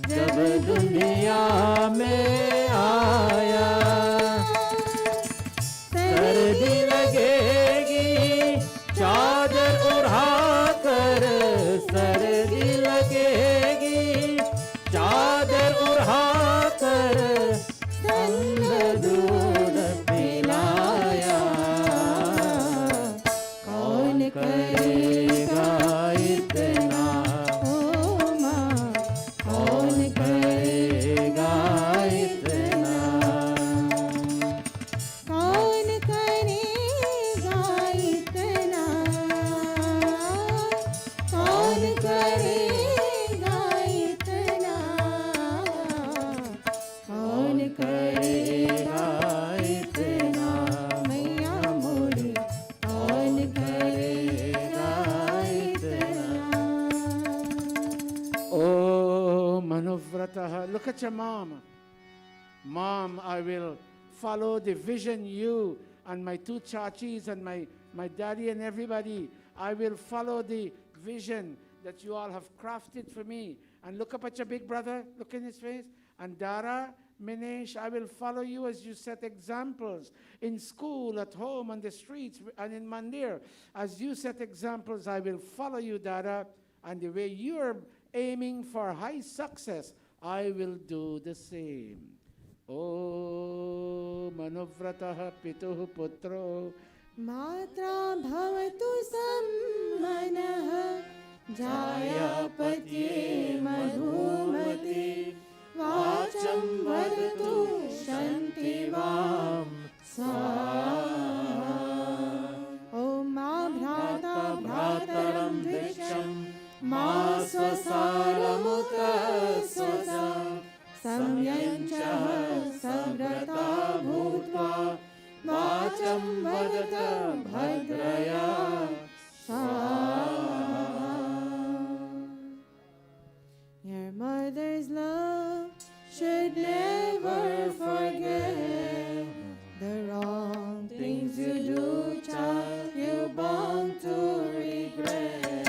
जब दुनिया में आया सर्दी लगेगी चादर उड़ा कर सर्दी लगेगी चादर उड़ा कर संग दूध पिलाया कौन करेगा इतना ओ माँ कौन करेगा इतना कौन करेगा इतना कौन करेगा इतना कौन करेगा इतना मैया मोरी कौन करेगा इतना Oh, Manuvrataha. Look at your mom. Mom, I will follow the vision you and my 2 chachis and my daddy and everybody. I will follow the vision that you all have crafted for me. And look up at your big brother. Look in his face. And Dara, Minesh, I will follow you as you set examples in school, at home, on the streets, and in Mandir. As you set examples, I will follow you, Dara. And the way you're aiming for high success, I will do the same. Oh, Manuvratah Pituh Putro. मात्रा भवतु सम्मनः जायापत्ये मधुमती वाचं वदतु शान्तिवां स्वाहा ॐ मा भ्राता भ्रातरं भिक्षं मा स्वसारमुत स्वसं संयञ्चः संव्रता भूत्वा वाचं वदत भद्रया स्वाहा Your mother's love should never forget the wrong things you do, child, you bound to regret.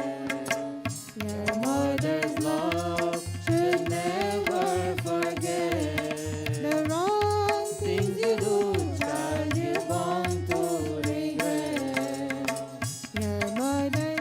Your mother's love should never forget the wrong things you do, child, you bound to regret. Your mother's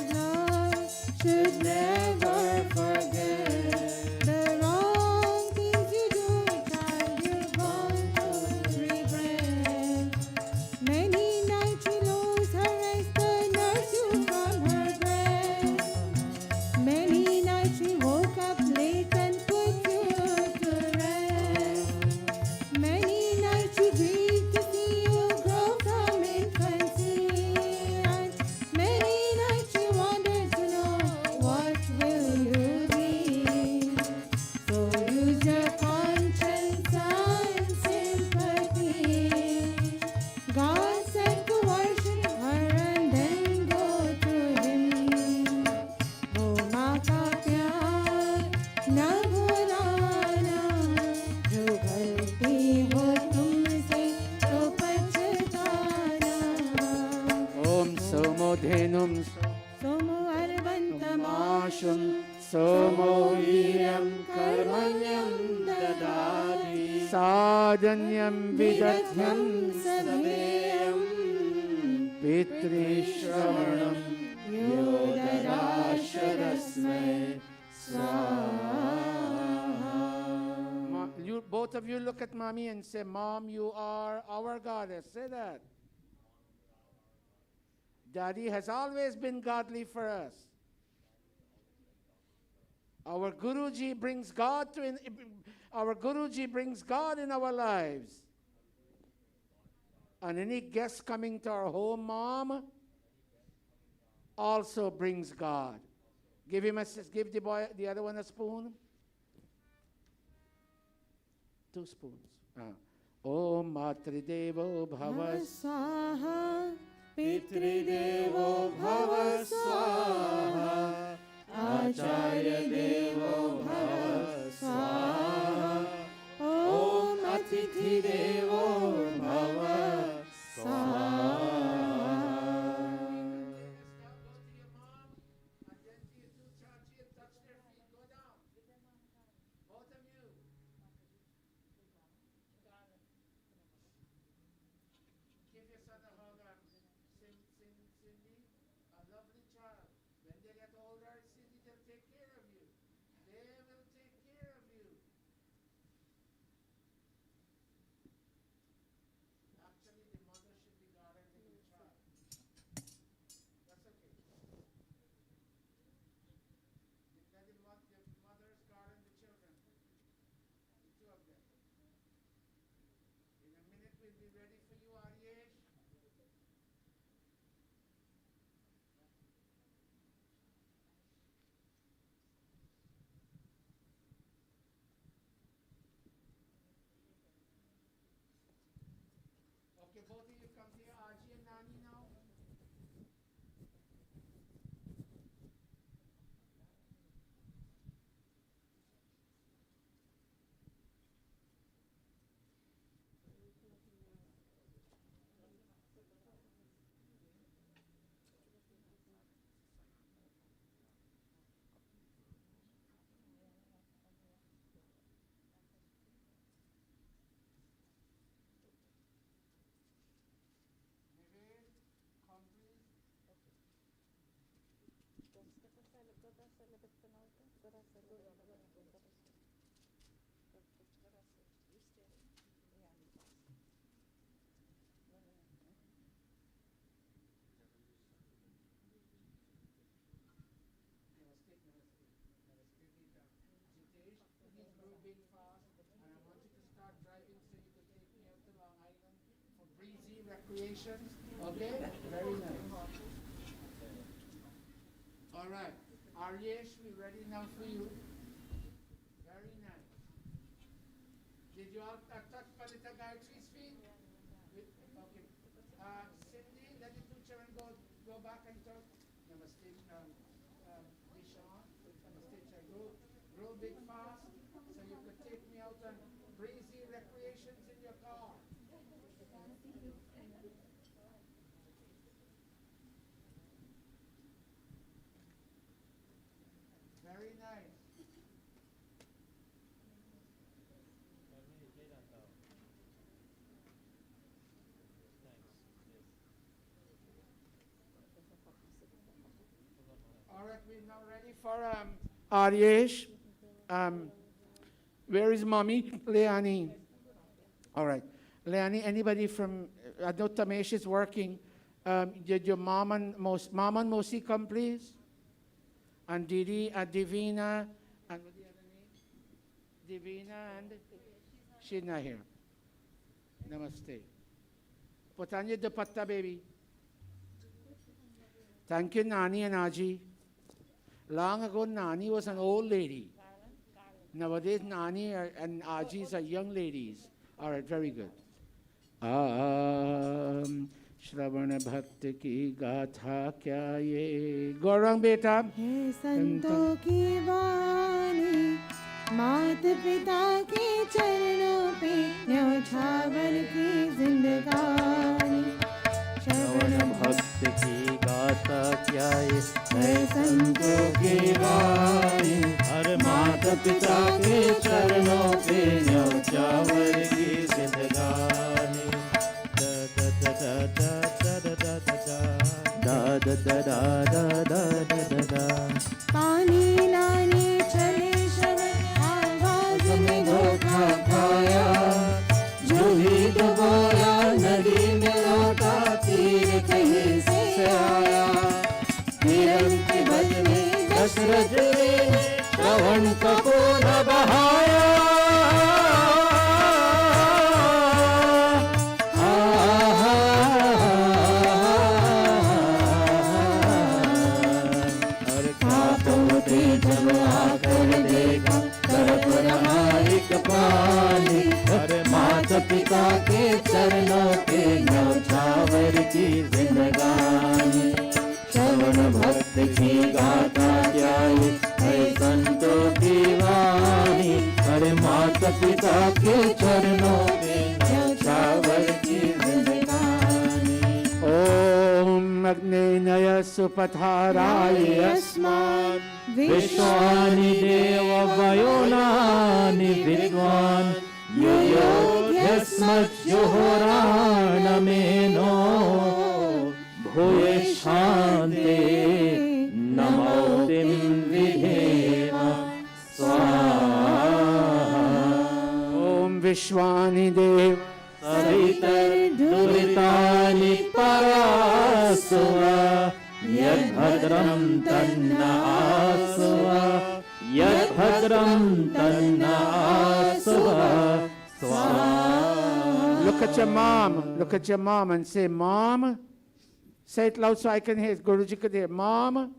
धेनुं सोमो अर्वन्तमाशुं सोमो वीर्यं कर्मण्यं ददाति साधन्यं विदध्यं सवेयं पितृश्रवणं यो ददाशरस्मै You, both of you look at mommy and say, Mom, you are our goddess. Say that. Daddy has always been godly for us. Our Guruji brings God our Guruji brings God in our lives. And any guest coming to our home, Mom, also brings God. Give the boy, the other one, a spoon. 2 spoons. Om Matridevo Bhava Swaha Pitridevo Bhava Swaha Acharya Devo Bhava Swaha Om Atithi Devo Bhava Swaha. Okay, both of you come here, Aji and Nani now. Recreations. Okay? Very nice. All right. Aryesh, we're ready now for you. Very nice. Did you all touch Palita Gayatri's feet? Okay. Cindy, let the two children go back and talk. Namaste, Dishan. Namaste, grow big fast so you could take me out on breezy recreations in your car. Very nice. All right, we're now ready for Aryesh. Where is mommy? Leani. All right. Leani, anybody from, I know Tamesh is working. Did your mom and Mosi come, please? And Didi, and Divina, and what's the other name? Divina and? She's not here. Namaste. Put on your dupatta, baby. Thank you, Nani and Aji. Long ago, Nani was an old lady. Nowadays, Nani and Ajis are young ladies. All right, very good. श्रवण भक्त की गाथा क्या ये गौरंग बेटा हे संतों की वाणी मात पिता के चरणों पे न्यौछावर की जिंदगानी श्रवण भक्त की गाथा da da da da da da da. पानी लाने चले शब आवाज में धोखा खाया, जो भी डुबोया नदी में लौटा तीर कहीं से आया। हिरण के बदले दशरथ ने श्रवण का पूर्ण बहाया। जब आकर देखा तरफ रहा एक पानी, अरे माता पिता के चरणों के न्यौछावर की जिंदगानी। श्रवण भक्त की गाथा क्या है संतों की वाणी, अरे माता पिता के चरणों के न्यौछावर की जिंदगानी। ओम अग्नेय सुपथाराय अस्मान् विश्वानि देव वयोनानि विद्वान् युयोध्यस्मज्जुहोराणमेनो भूये शान्ते नमोतिं विधेम स्वाहा। ओम विश्वानि देव सवितर्दुरितानि परासुव यद्भद्रं तन्न आसुव यद्भद्रं तन्न आसुव स्वाहा। Look at your mom. Look at your mom and say, Mom. Say it loud so I can hear it. Guruji could hear. Mom,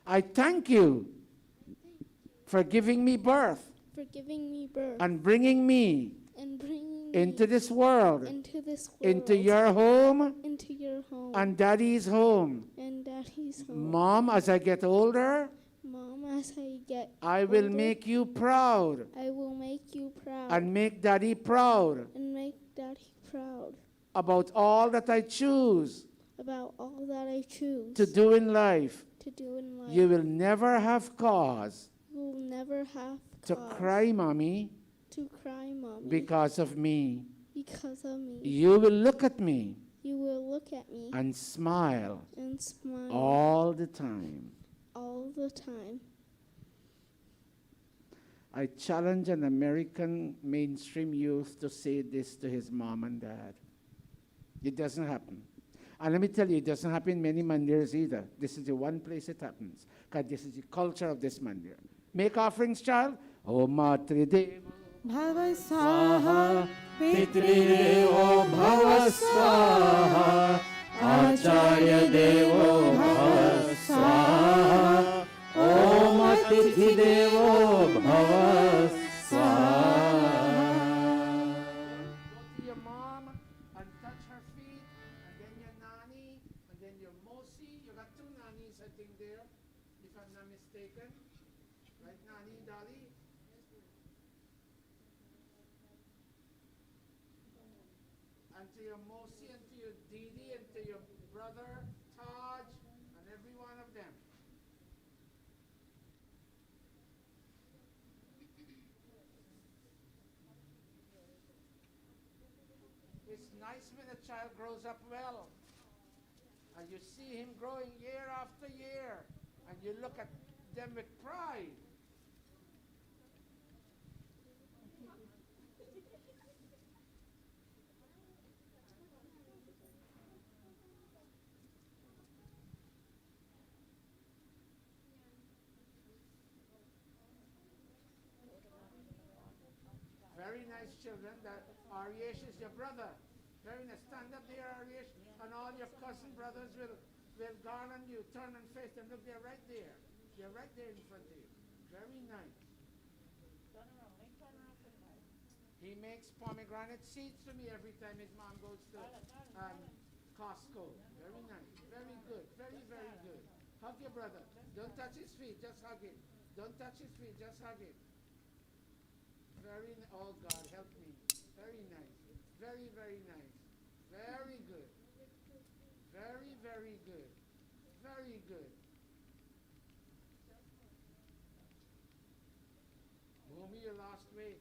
I thank you for giving me birth and bringing me into this world, into your home and Daddy's home. Mom, as I get older, I will make you proud and make Daddy proud about all that I choose to do in life. You will never have cause to cry, Mommy, because of me. You will look at me and smile all the time. I challenge an American mainstream youth to say this to his mom and dad. It doesn't happen. And let me tell you, it doesn't happen in many mandirs either. This is the one place it happens, because this is the culture of this mandir. Make offerings, child. Oh, Matri Dev. Bhava Swaha, Pitridevo Bhava Swaha, Acharya Devo Bhava Swaha, Om Atithi Devo Bhava Swaha. Go to your mom and touch her feet, and then your nani, and then your mosi. You got two nanis, I think, there, if I'm not mistaken. Right, Nani, Dali? And to your mosi, and to your didi, and to your brother, Taj, and every one of them. It's nice when a child grows up well, and you see him growing year after year, and you look at them with pride. Very nice children. That Aryesh is your brother. Very nice. Stand up there, Aryesh, and all your cousin brothers will garland you. Turn and face them. Look, they're right there. They're right there in front of you. Very nice. He makes pomegranate seeds for me every time his mom goes to Costco. Very nice. Very good. Very, very good. Hug your brother. Don't touch his feet. Just hug him. Don't touch his feet. Just hug him. Oh God, help me. Very nice. Very, very nice. Very good. Very, very good. Very good. Bhumi, you lost weight.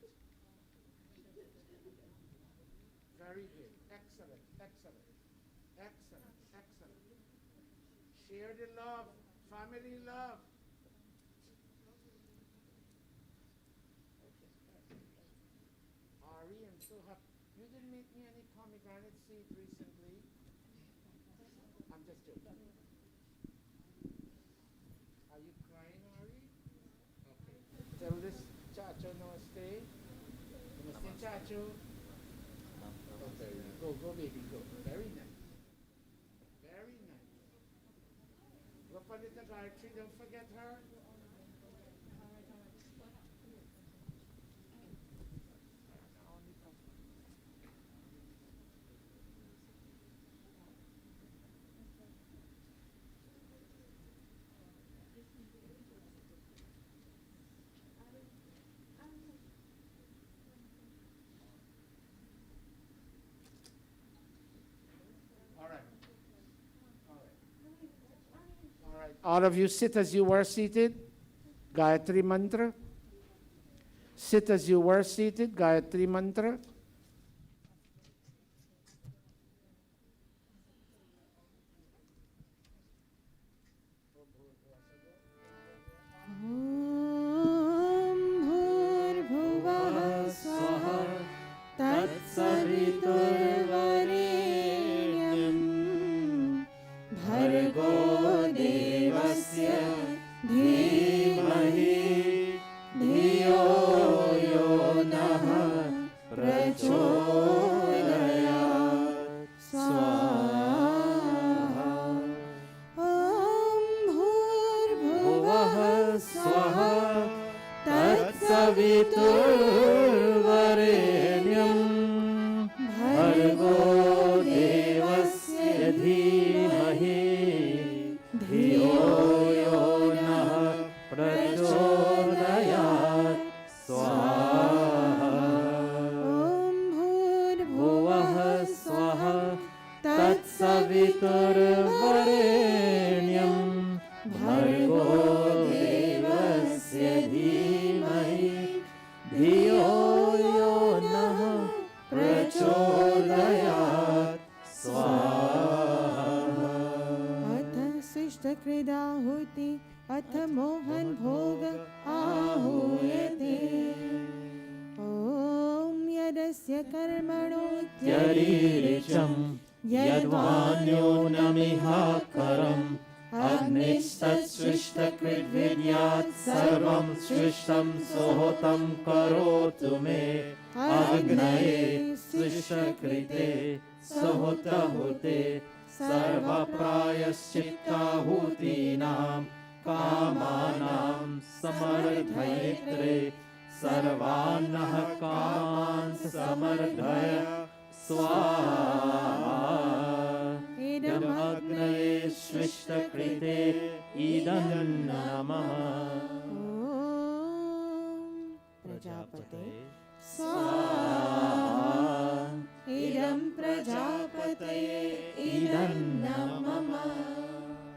Very good. Excellent. Excellent. Excellent. Excellent. Share the love, family love. Ari, I'm so happy. You didn't make me any pomegranate seed recently. I'm just joking. Are you crying, Ari? Okay. Tell this Chacho namaste. Namaste, Chacho. Okay, go, baby, go. Very nice. Very nice. Gopalita Gayatri, don't forget her. All of you sit as you were seated. Gayatri Mantra. Sit as you were seated. Gayatri Mantra.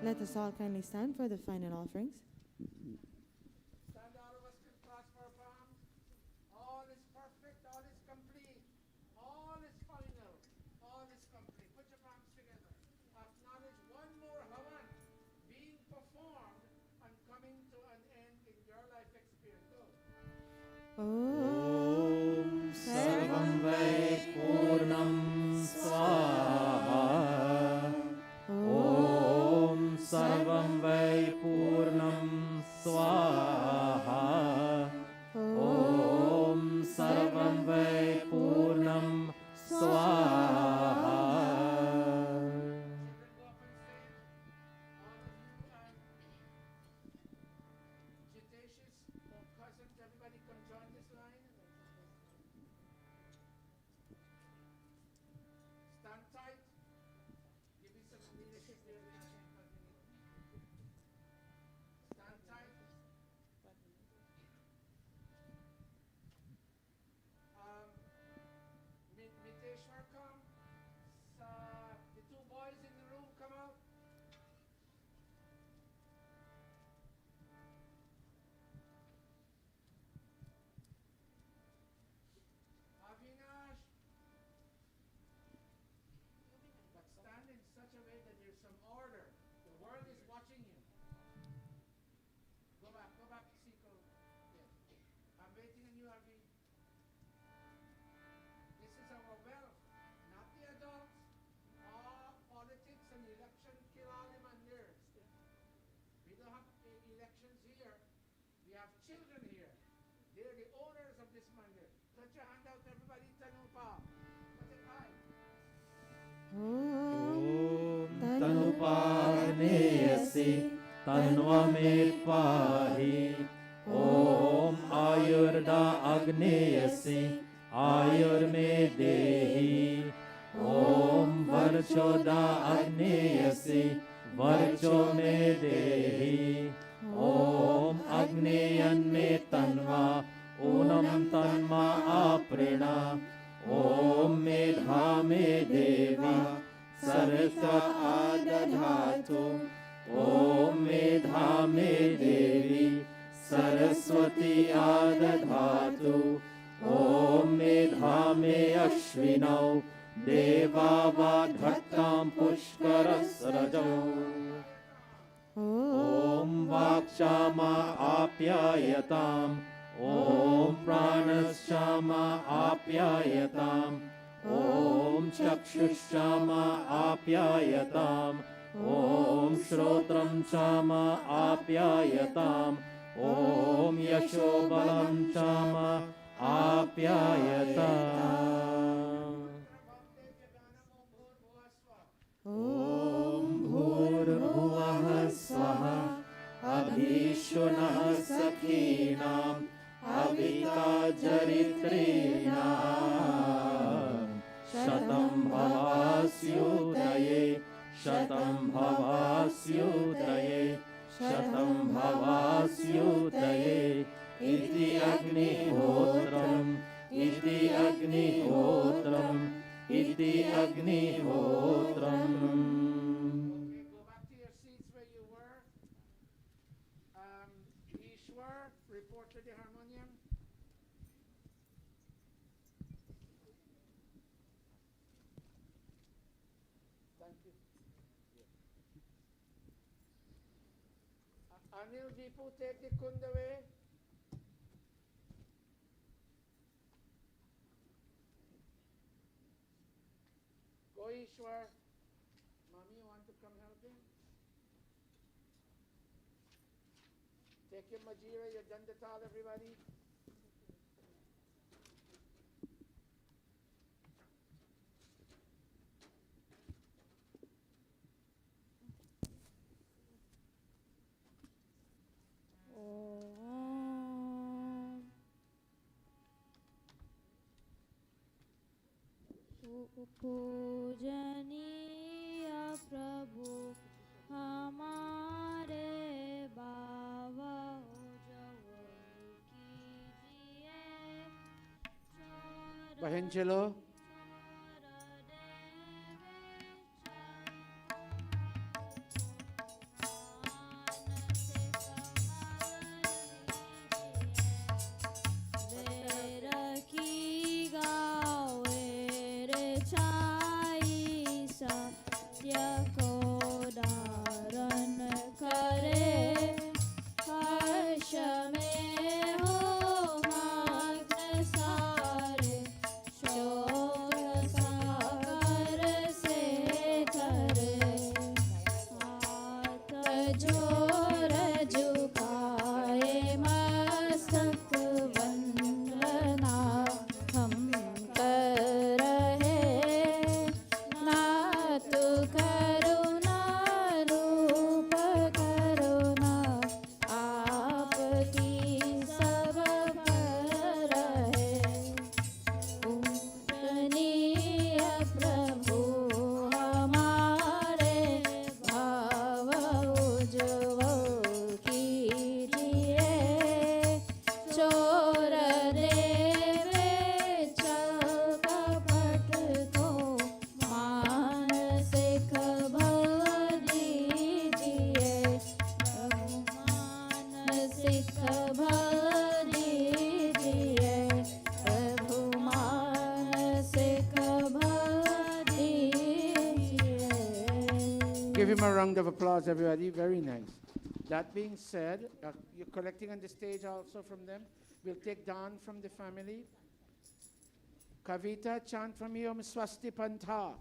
Let us all kindly stand for the final offerings. Stand, all of us can clasp our palms. All is perfect, all is complete, all is final, all is complete. Put your palms together. Acknowledge one more havan being performed and coming to an end in your life experience. Go. Om Sarvam Vai Purnam Swaha. Om Sarvam Vai Purnam Swaha. Om Sarvam Vai Purnam Swaha. Jitesh's cousins, everybody come join this line. have children here. They're the owners of this mandir. Put your hand out, everybody. Tanupa. Put it high. Om Tanupaneyasi Tanvamet Pahi Om Ayurda Agneyasi Ayur Me Dehi Om Varchoda Agneyasi Varcho Me Dehi Om Agneyan Me Tanva Unam Tanma Aprina Om Medha Me Devi Saraswa Adadhatu Om Medha Me Devi Saraswati Adadhatu Om Medha Me Ashvinau Deva Vadhattam Pushkarasrajau Om Vakshama Apyayatam Om Pranashama Apyayatam Om Chakshushama Apyayatam Om Shrotram Chama Apyayatam Om Yashobalam Chama Apyayatam Om Bhurbhuvah Swaha Abhishunah Sakhinam Avita Jaritrinam Shatam Bhavasyudaye Shatam Bhavasyudaye Shatam Bhavasyudaye Iti Agnihotram Iti Agnihotram Iti Agnihotram. Okay, go back to your seats where you were. Ishwar, report to the harmonium. Thank you. Anil Vipu, take the kund away. Go Ishwar. Mommy, you want to come help him? Take your Majira, your Dandatal, everybody. पूजनीय प्रभु हमारे बाबा Bahin Chilo. Give him a round of applause, everybody. Very nice. That being said, you're collecting on the stage also from them. We'll take Don from the family. Kavita, chant from you, Om Swasti Pantha.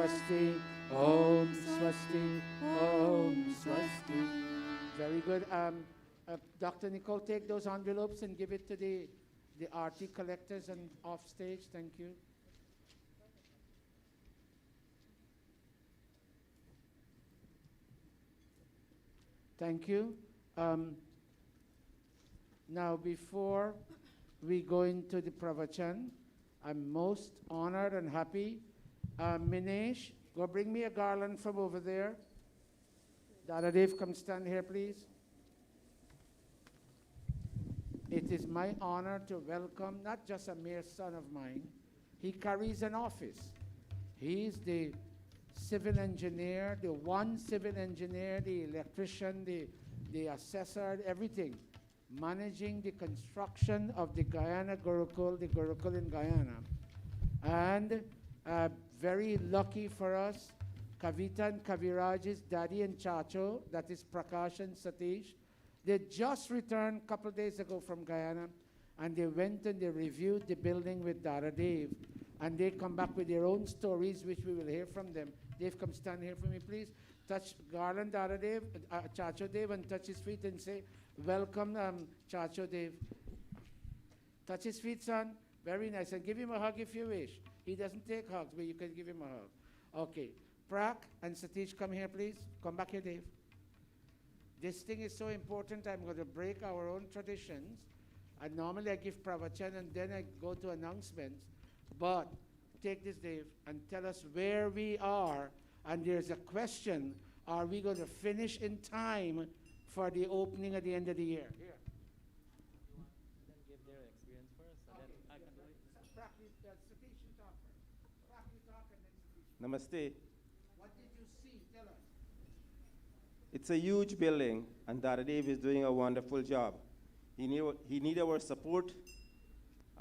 Swasti, Om Swasti, Om Swasti. Very good. Dr. Nicole, take those envelopes and give it to the RT collectors and off stage. Thank you. Thank you. Now, before we go into the pravachan, I'm most honored and happy. Minesh, go bring me a garland from over there. Dadadev, come stand here, please. It is my honor to welcome not just a mere son of mine. He carries an office. He's the civil engineer, the one civil engineer, the electrician, the assessor, everything, managing the construction of the Guyana Gurukul, the Gurukul in Guyana. And very lucky for us, Kavita and Kaviraj's daddy and Chacho, that is Prakash and Satish, they just returned a couple days ago from Guyana, and they went and they reviewed the building with Dada Dave, and they come back with their own stories, which we will hear from them. Dave, come stand here for me, please. Touch Garland, Dada Dave, Chacho Dave, and touch his feet and say, welcome, Chacho Dave. Touch his feet, son. Very nice. And give him a hug if you wish. He doesn't take hugs, but you can give him a hug. Okay. Prak and Satish, come here, please. Come back here, Dave. This thing is so important, I'm going to break our own traditions. And normally I give pravachan and then I go to announcements. But take this, Dave, and tell us where we are. And there's a question, are we going to finish in time for the opening at the end of the year? Here. You want them give their experience first, and then I can do it. Prak, Satish, you talk first. Prak, you talk and then Satish. Namaste. What did you see? Tell us. It's a huge building, and Dada Dave is doing a wonderful job. He need our support,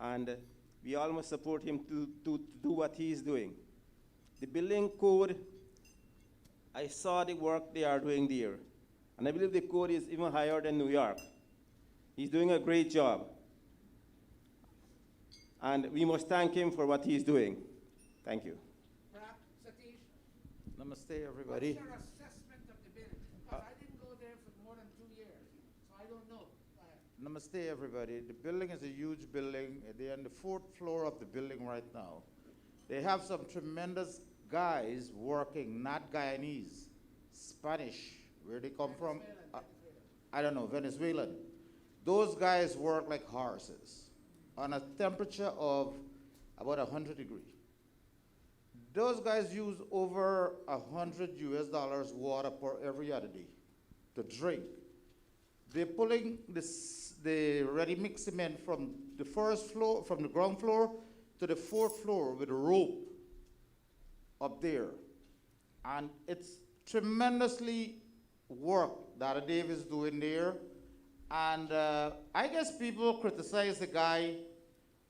and we all must support him to do what he is doing. The building code, I saw the work they are doing there, and I believe the code is even higher than New York. He's doing a great job, and we must thank him for what he's doing. Thank you. Prak, Satish, Namaste, everybody. what's your assessment of the building? Because I didn't go there for more than 2 years, so I don't know. Namaste, everybody. The building is a huge building. They're on the 4th floor of the building right now. They have some tremendous guys working, not Guyanese, Spanish. Where they come from? I don't know, Venezuelan. Those guys work like horses on a temperature of about 100 degrees. Those guys use over $100 water per every other day to drink. They're pulling the ready-mix cement from the first floor, from the ground floor to the 4th floor with a rope up there. And it's tremendously work that Dave is doing there. And I guess people criticize the guy,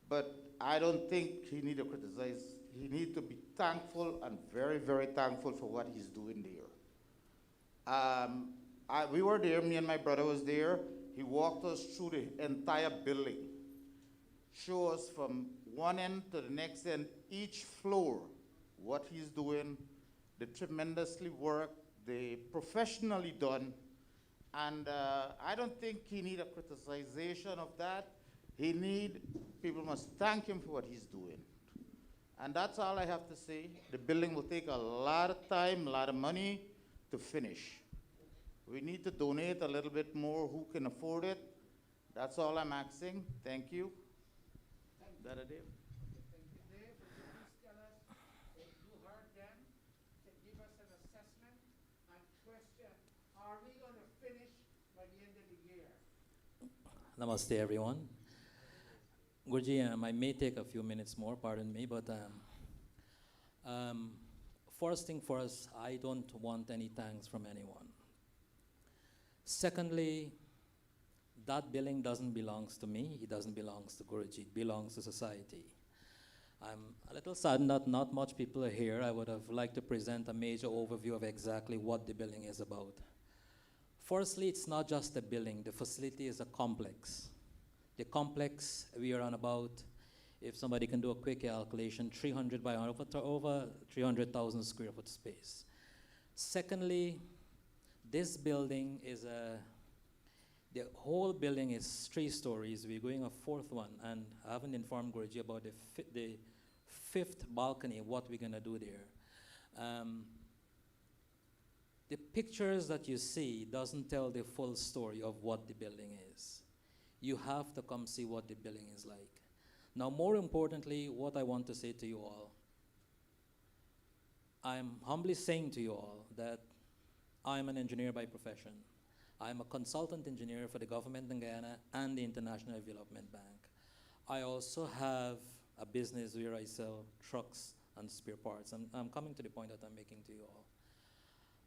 but I don't think he need to criticize. He need to be thankful and very, very thankful for what he's doing there. We were there, me and my brother was there. He walked us through the entire building, show us from one end to the next end, each floor, what he's doing, the tremendously work, the professionally done. And I don't think he need a criticization of that. People must thank him for what he's doing. And that's all I have to say. The building will take a lot of time, a lot of money to finish. We need to donate a little bit more who can afford it. That's all I'm asking. Thank you. Dada Dave. Thank you, Dave. Would you please tell us, if you heard them, to give us an assessment and question, are we going to finish by the end of the year? Namaste, everyone. Guruji, I may take a few minutes more, pardon me, but first thing first, I don't want any thanks from anyone. Secondly, that building doesn't belong to me, it doesn't belong to Guruji, it belongs to society. I'm a little saddened that not much people are here. I would have liked to present a major overview of exactly what the building is about. Firstly, it's not just a building, the facility is a complex. The complex we are on about If somebody can do a quick calculation, 300 by 100, over 300,000 square foot space. Secondly, this building is the whole building is 3 stories. We're going a 4th one, and I haven't informed Guruji about the 5th balcony, what we're gonna do there. The pictures that you see doesn't tell the full story of what the building is. You have to come see what the building is like. Now, more importantly, what I want to say to you all, I'm humbly saying to you all that I'm an engineer by profession. I'm a consultant engineer for the government in Guyana and the International Development Bank. I also have a business where I sell trucks and spare parts. I'm coming to the point that I'm making to you all.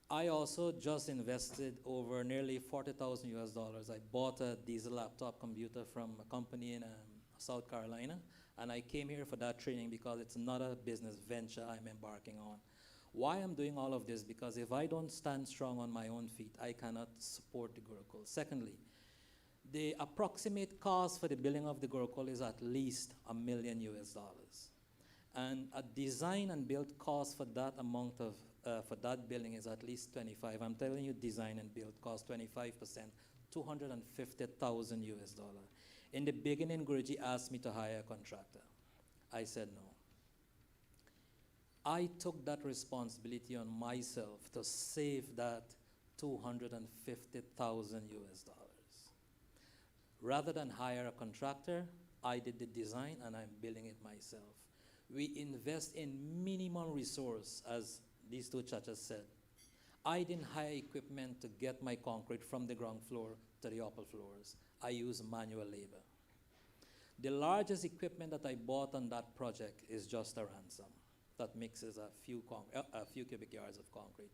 I also just invested over nearly $40,000 US. I bought a diesel laptop computer from a company in South Carolina, and I came here for that training because it's not a business venture I'm embarking on. Why I'm doing all of this? Because if I don't stand strong on my own feet, I cannot support the Gurukul. Secondly, the approximate cost for the building of the Gurukul is at least $1 million US. And a design and build cost for that amount of, for that building is at least 25. I'm telling you, design and build cost 25%, $250,000 US. In the beginning, Guruji asked me to hire a contractor. I said no. I took that responsibility on myself to save that $250,000 US. Rather than hire a contractor, I did the design and I'm building it myself. We invest in minimum resource, as these 2 churches said. I didn't hire equipment to get my concrete from the ground floor to the upper floors. I use manual labor. The largest equipment that I bought on that project is just a ransom that mixes a few cubic yards of concrete.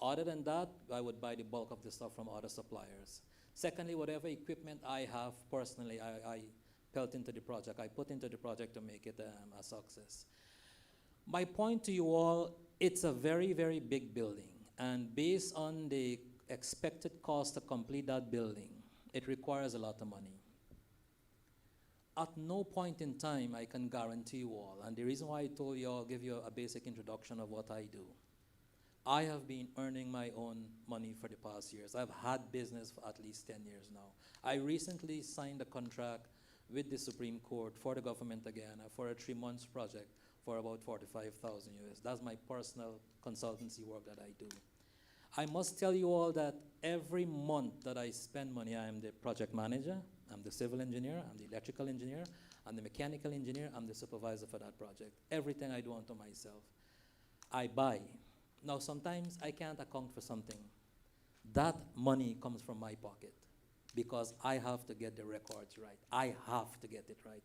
Other than that, I would buy the bulk of the stuff from other suppliers. Secondly, whatever equipment I have personally, I put into the project. I put into the project to make it a success. My point to you all, it's a very, very big building. And based on the expected cost to complete that building, it requires a lot of money. At no point in time I can guarantee you all, and the reason why I told you I'll give you a basic introduction of what I do. I have been earning my own money for the past years. I've had business for at least 10 years now. I recently signed a contract with the Supreme Court for the government again for a 3-month project for about 45,000 US. That's my personal consultancy work that I do. I must tell you all that every month that I spend money, I am the project manager, I'm the civil engineer, I'm the electrical engineer, I'm the mechanical engineer, I'm the supervisor for that project. Everything I do unto myself. I buy. Now sometimes I can't account for something. That money comes from my pocket because I have to get the records right. I have to get it right.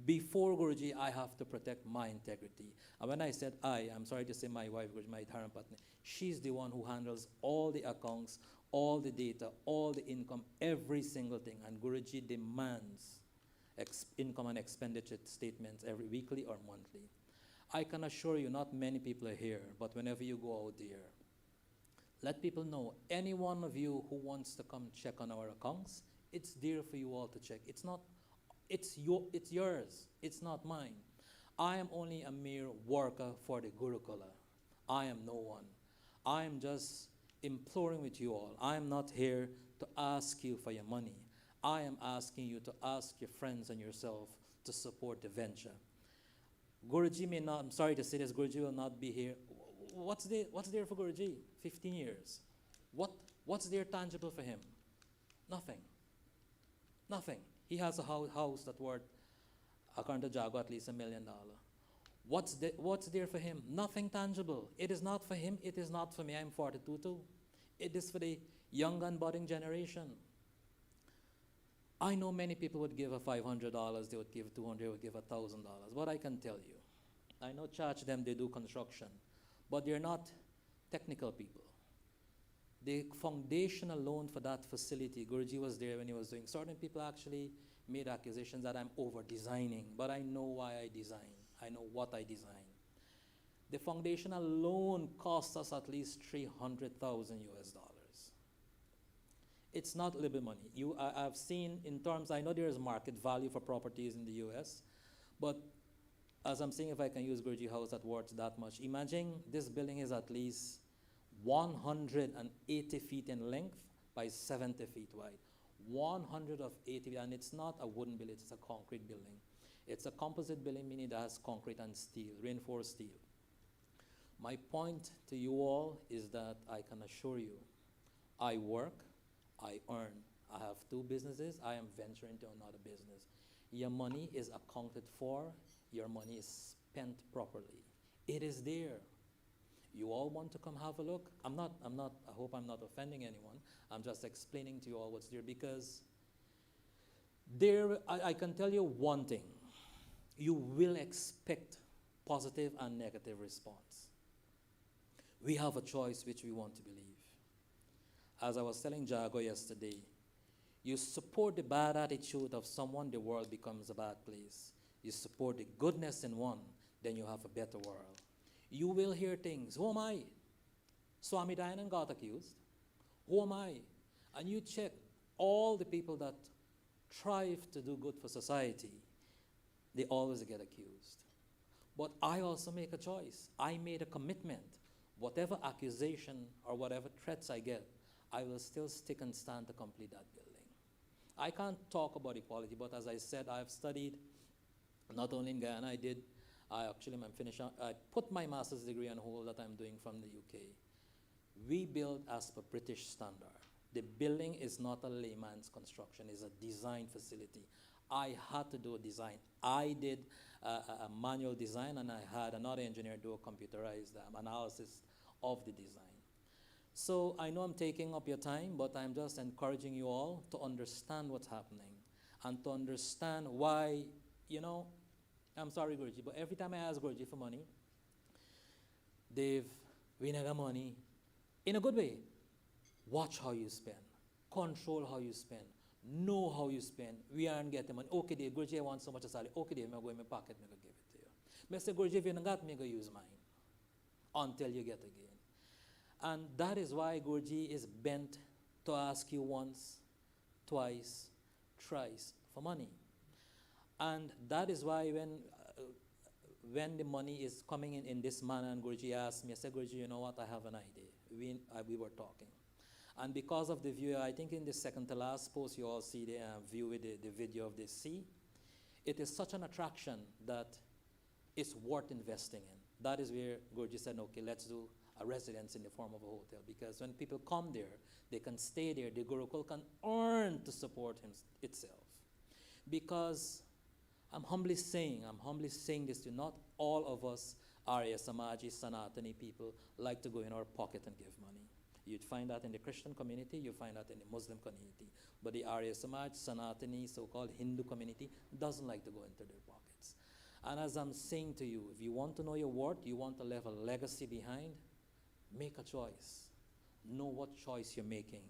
Before Guruji, I have to protect my integrity. And when I said I'm sorry to say my wife, Guruji, my Dharmapatni, she's the one who handles all the accounts, all the data, all the income, every single thing. And Guruji demands income and expenditure statements every weekly or monthly. I can assure you, not many people are here, but whenever you go out there, let people know, any one of you who wants to come check on our accounts, it's there for you all to check. It's not, it's yours, it's not mine. I am only a mere worker for the Gurukula. I am no one. I am just imploring with you all. I am not here to ask you for your money. I am asking you to ask your friends and yourself to support the venture. Guruji may not, I'm sorry to say this, Guruji will not be here. What's there for Guruji? 15 years. What's there tangible for him? Nothing. Nothing. He has a house that's worth, according to Jago, at least $1 million. What's there for him? Nothing tangible. It is not for him. It is not for me. I'm 42 too. It is for the young and budding generation. I know many people would give a $500, they would give $200, they would give $1,000. What I can tell you, I know charge them, they do construction, but they're not technical people. The foundation alone for that facility, Guruji was there when he was doing. Certain people actually made accusations that I'm over-designing, but I know why I design. I know what I design. The foundation alone cost us at least $300,000 US. It's not little money. I've seen in terms, I know there is market value for properties in the US, but as I'm saying, if I can use Guruji House that worth that much, imagine this building is at least 180 feet in length by 70 feet wide. 180, and it's not a wooden building, it's a concrete building. It's a composite building, meaning that has concrete and steel, reinforced steel. My point to you all is that I can assure you, I work, I earn. I have 2 businesses, I am venturing into another business. Your money is accounted for, your money is spent properly. It is there. You all want to come have a look? I hope I'm not offending anyone. I'm just explaining to you all what's there, because I can tell you one thing. You will expect positive and negative response. We have a choice which we want to believe. As I was telling Jago yesterday, you support the bad attitude of someone, the world becomes a bad place. You support the goodness in one, then you have a better world. You will hear things. Who am I? Swami Dayananda got accused. Who am I? And you check all the people that strive to do good for society, they always get accused. But I also make a choice. I made a commitment. Whatever accusation or whatever threats I get, I will still stick and stand to complete that building. I can't talk about equality, but as I said, I've studied not only in Guyana, I put my master's degree on hold that I'm doing from the UK. We build as per British standard. The building is not a layman's construction, it's a design facility. I had to do a design. I did a manual design, and I had another engineer do a computerized analysis of the design. So I know I'm taking up your time, but I'm just encouraging you all to understand what's happening and to understand why, I'm sorry, Guruji, but every time I ask Guruji for money, Dave, we need money. In a good way, watch how you spend, control how you spend, know how you spend. We aren't getting money. Okay, Dave, Guruji, I want so much salary. Okay, Dave, I'm going to my pocket, I'm going to give it to you. I say, Guruji, if you don't got me, I'm going to use mine until you get again. And that is why Guruji is bent to ask you once, twice, thrice for money. And that is why when the money is coming in this manner, and Guruji asked me, I said, Guruji, you know what, I have an idea. We were talking. And because of the view, I think in the second to last post, you all see the view with the video of the sea. It is such an attraction that it's worth investing in. That is where Guruji said, okay, let's do a residence in the form of a hotel, because when people come there, they can stay there. The Gurukul can earn to support itself. Because I'm humbly saying this to not all of us Arya Samaji, Sanatani people like to go in our pocket and give money. You'd find that in the Christian community, you find that in the Muslim community. But the Arya Samaj, Sanatani, so-called Hindu community doesn't like to go into their pockets. And as I'm saying to you, if you want to know your worth, you want to leave a legacy behind, make a choice. Know what choice you're making.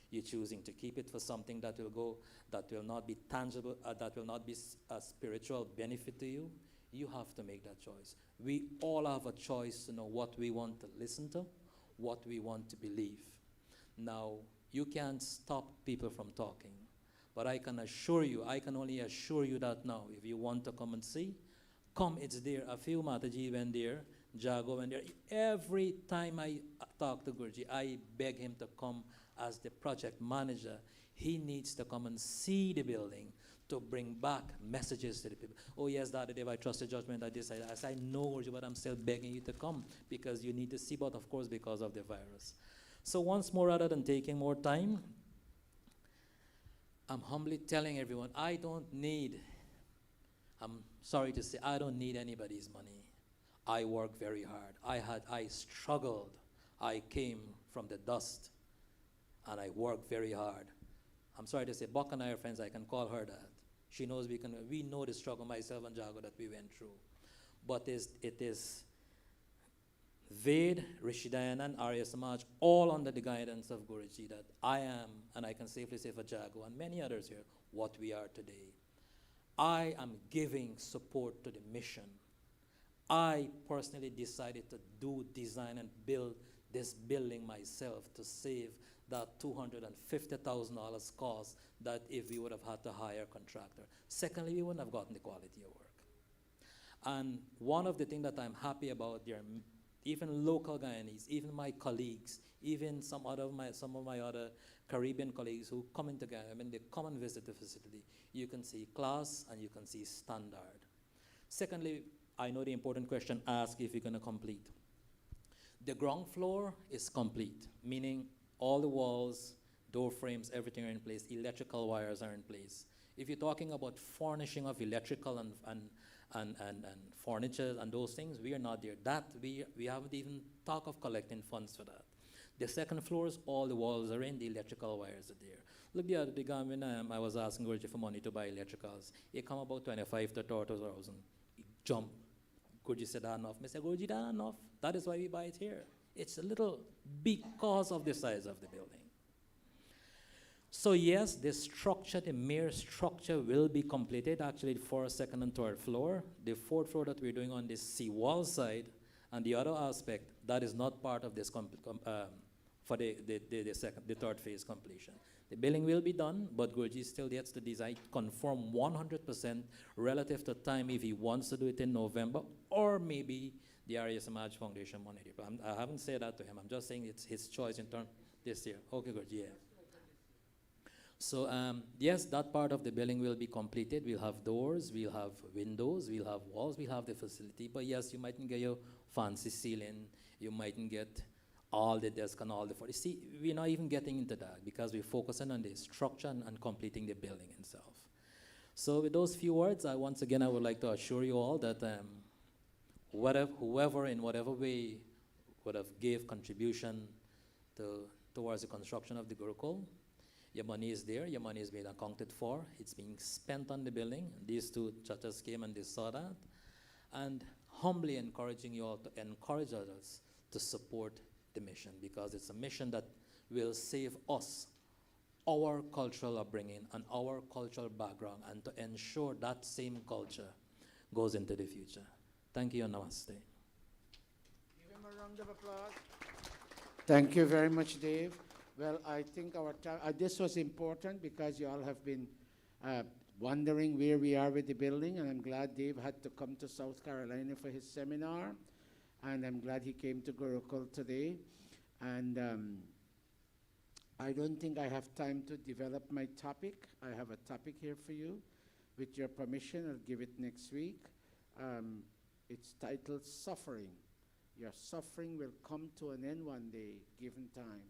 You're choosing to keep it for something that will not be tangible, that will not be a spiritual benefit to you. You have to make that choice. We all have a choice to know what we want to listen to, what we want to believe. Now, you can't stop people from talking, but I can only assure you that now, if you want to come and see, come, it's there. A few Mataji went there, Jago went there. Every time I talk to Guruji, I beg him to come as the project manager. He needs to come and see the building to bring back messages to the people. Oh yes, that day I trust the judgment I decided. I said, I know, Guruji, but I'm still begging you to come because you need to see, but of course because of the virus. So once more, rather than taking more time, I'm humbly telling everyone, I'm sorry to say, I don't need anybody's money. I work very hard. I struggled. I came from the dust, and I worked very hard. I'm sorry to say, Buck and I are friends. I can call her that. She knows we know the struggle, myself and Jago, that we went through. But it is Ved, Rishi Dayananda, Arya Samaj, all under the guidance of Guruji, that I am, and I can safely say for Jago and many others here, what we are today. I am giving support to the mission. I personally decided to design and build this building myself to save that $250,000 cost that if we would have had to hire a contractor. Secondly, we wouldn't have gotten the quality of work. And one of the things that I'm happy about, there are even local Guyanese, even my colleagues, even some of my other Caribbean colleagues who come into Guyana, when they come and visit the facility, you can see class and you can see standard. Secondly, I know the important question asked if you're going to complete. The ground floor is complete, meaning all the walls, door frames, everything are in place, electrical wires are in place. If you're talking about furnishing of electrical and furniture and those things, we are not there. That we haven't even thought of collecting funds for that. The second floors, all the walls are in, the electrical wires are there. Look, the other day when I was asking Guruji for money to buy electricals, it come about 25 to 30,000. It jump. Guruji said, that enough? I said, Guruji, that enough? That is why we buy it here. It's a little because of the size of the building. So yes, the structure, the mere structure will be completed, actually for second and third floor. The fourth floor that we're doing on the seawall side, and the other aspect, that is not part of this for the third phase completion. The building will be done, but Guruji still gets to design, confirm 100% relative to time if he wants to do it in November, or maybe the RAS Image Foundation money. I haven't said that to him. I'm just saying it's his choice in turn this year. Okay, Guruji, yeah. So yes, that part of the building will be completed. We'll have doors, we'll have windows, we'll have walls, we'll have the facility. But yes, you mightn't get your fancy ceiling. You mightn't get all the desk and all the... You see, we're not even getting into that because we're focusing on the structure and completing the building itself. So with those few words, I would like to assure you all that whoever in whatever way would have gave contribution towards the construction of the Gurukul, your money is there, your money is being accounted for, it's being spent on the building. These two churches came and they saw that. And humbly encouraging you all to encourage others to support the mission, because it's a mission that will save us, our cultural upbringing and our cultural background, and to ensure that same culture goes into the future. Thank you and namaste. Give him a round of applause. Thank you very much, Dave. Well, I think this was important because you all have been wondering where we are with the building, and I'm glad Dave had to come to South Carolina for his seminar, and I'm glad he came to Gurukul today. And I don't think I have time to develop my topic. I have a topic here for you. With your permission, I'll give it next week. It's titled Suffering. Your suffering will come to an end one day, given time.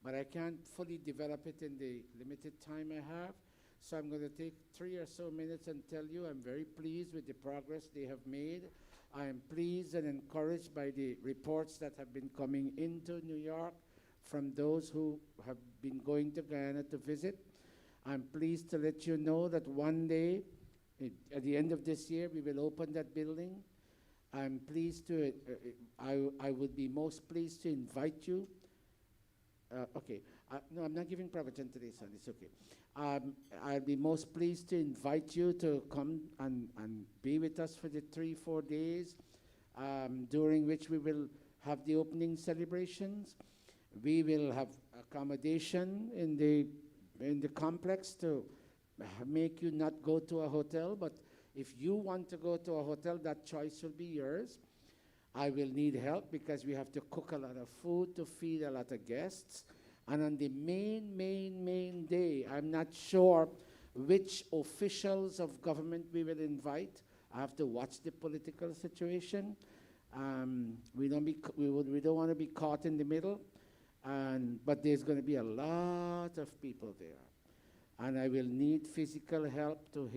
But I can't fully develop it in the limited time I have. So I'm going to take 3 or so minutes and tell you I'm very pleased with the progress they have made. I am pleased and encouraged by the reports that have been coming into New York from those who have been going to Guyana to visit. I'm pleased to let you know that one day, at the end of this year, we will open that building. I'm pleased to, I would be most pleased to invite you. No, I'm not giving provision today, son. It's okay. I'll be most pleased to invite you to come and be with us for the 3-4 days, during which we will have the opening celebrations. We will have accommodation in the complex to make you not go to a hotel, but if you want to go to a hotel, that choice will be yours. I will need help because we have to cook a lot of food to feed a lot of guests. And on the main day, I'm not sure which officials of government we will invite. I have to watch the political situation. We don't want to be caught in the middle. But there's going to be a lot of people there. And I will need physical help to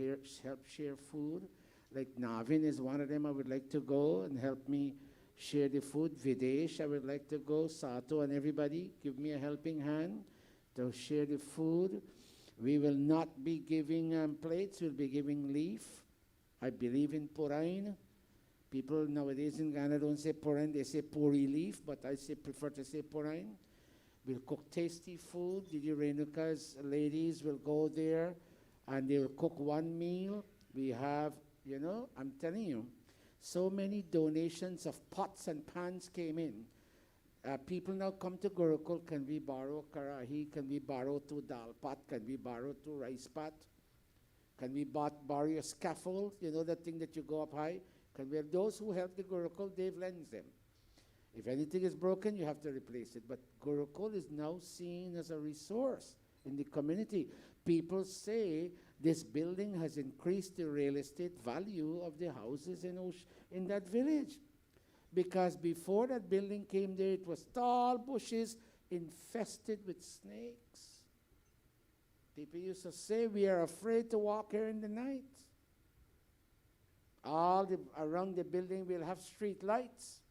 help share food. Like Navin is one of them. I would like to go and help me share the food. Videsh, I would like to go. Sato and everybody, give me a helping hand to share the food. We will not be giving plates. We'll be giving leaf. I believe in Purain. People nowadays in Ghana don't say Purain, they say Puri leaf, but I prefer to say Purain. We'll cook tasty food. The Renuka's ladies will go there and they will cook one meal. We have, I'm telling you, so many donations of pots and pans came in. People now come to Gurukul. Can we borrow karahi? Can we borrow 2 dal pot? Can we borrow 2 rice pot? Can we borrow a scaffold? You know that thing that you go up high? And where those who help the Gurukul, Dave lends them. If anything is broken, you have to replace it. But Gurukul is now seen as a resource in the community. People say this building has increased the real estate value of the houses in that village. Because before that building came there, it was tall bushes infested with snakes. People used to say, we are afraid to walk here in the night. Around the building we'll have street lights.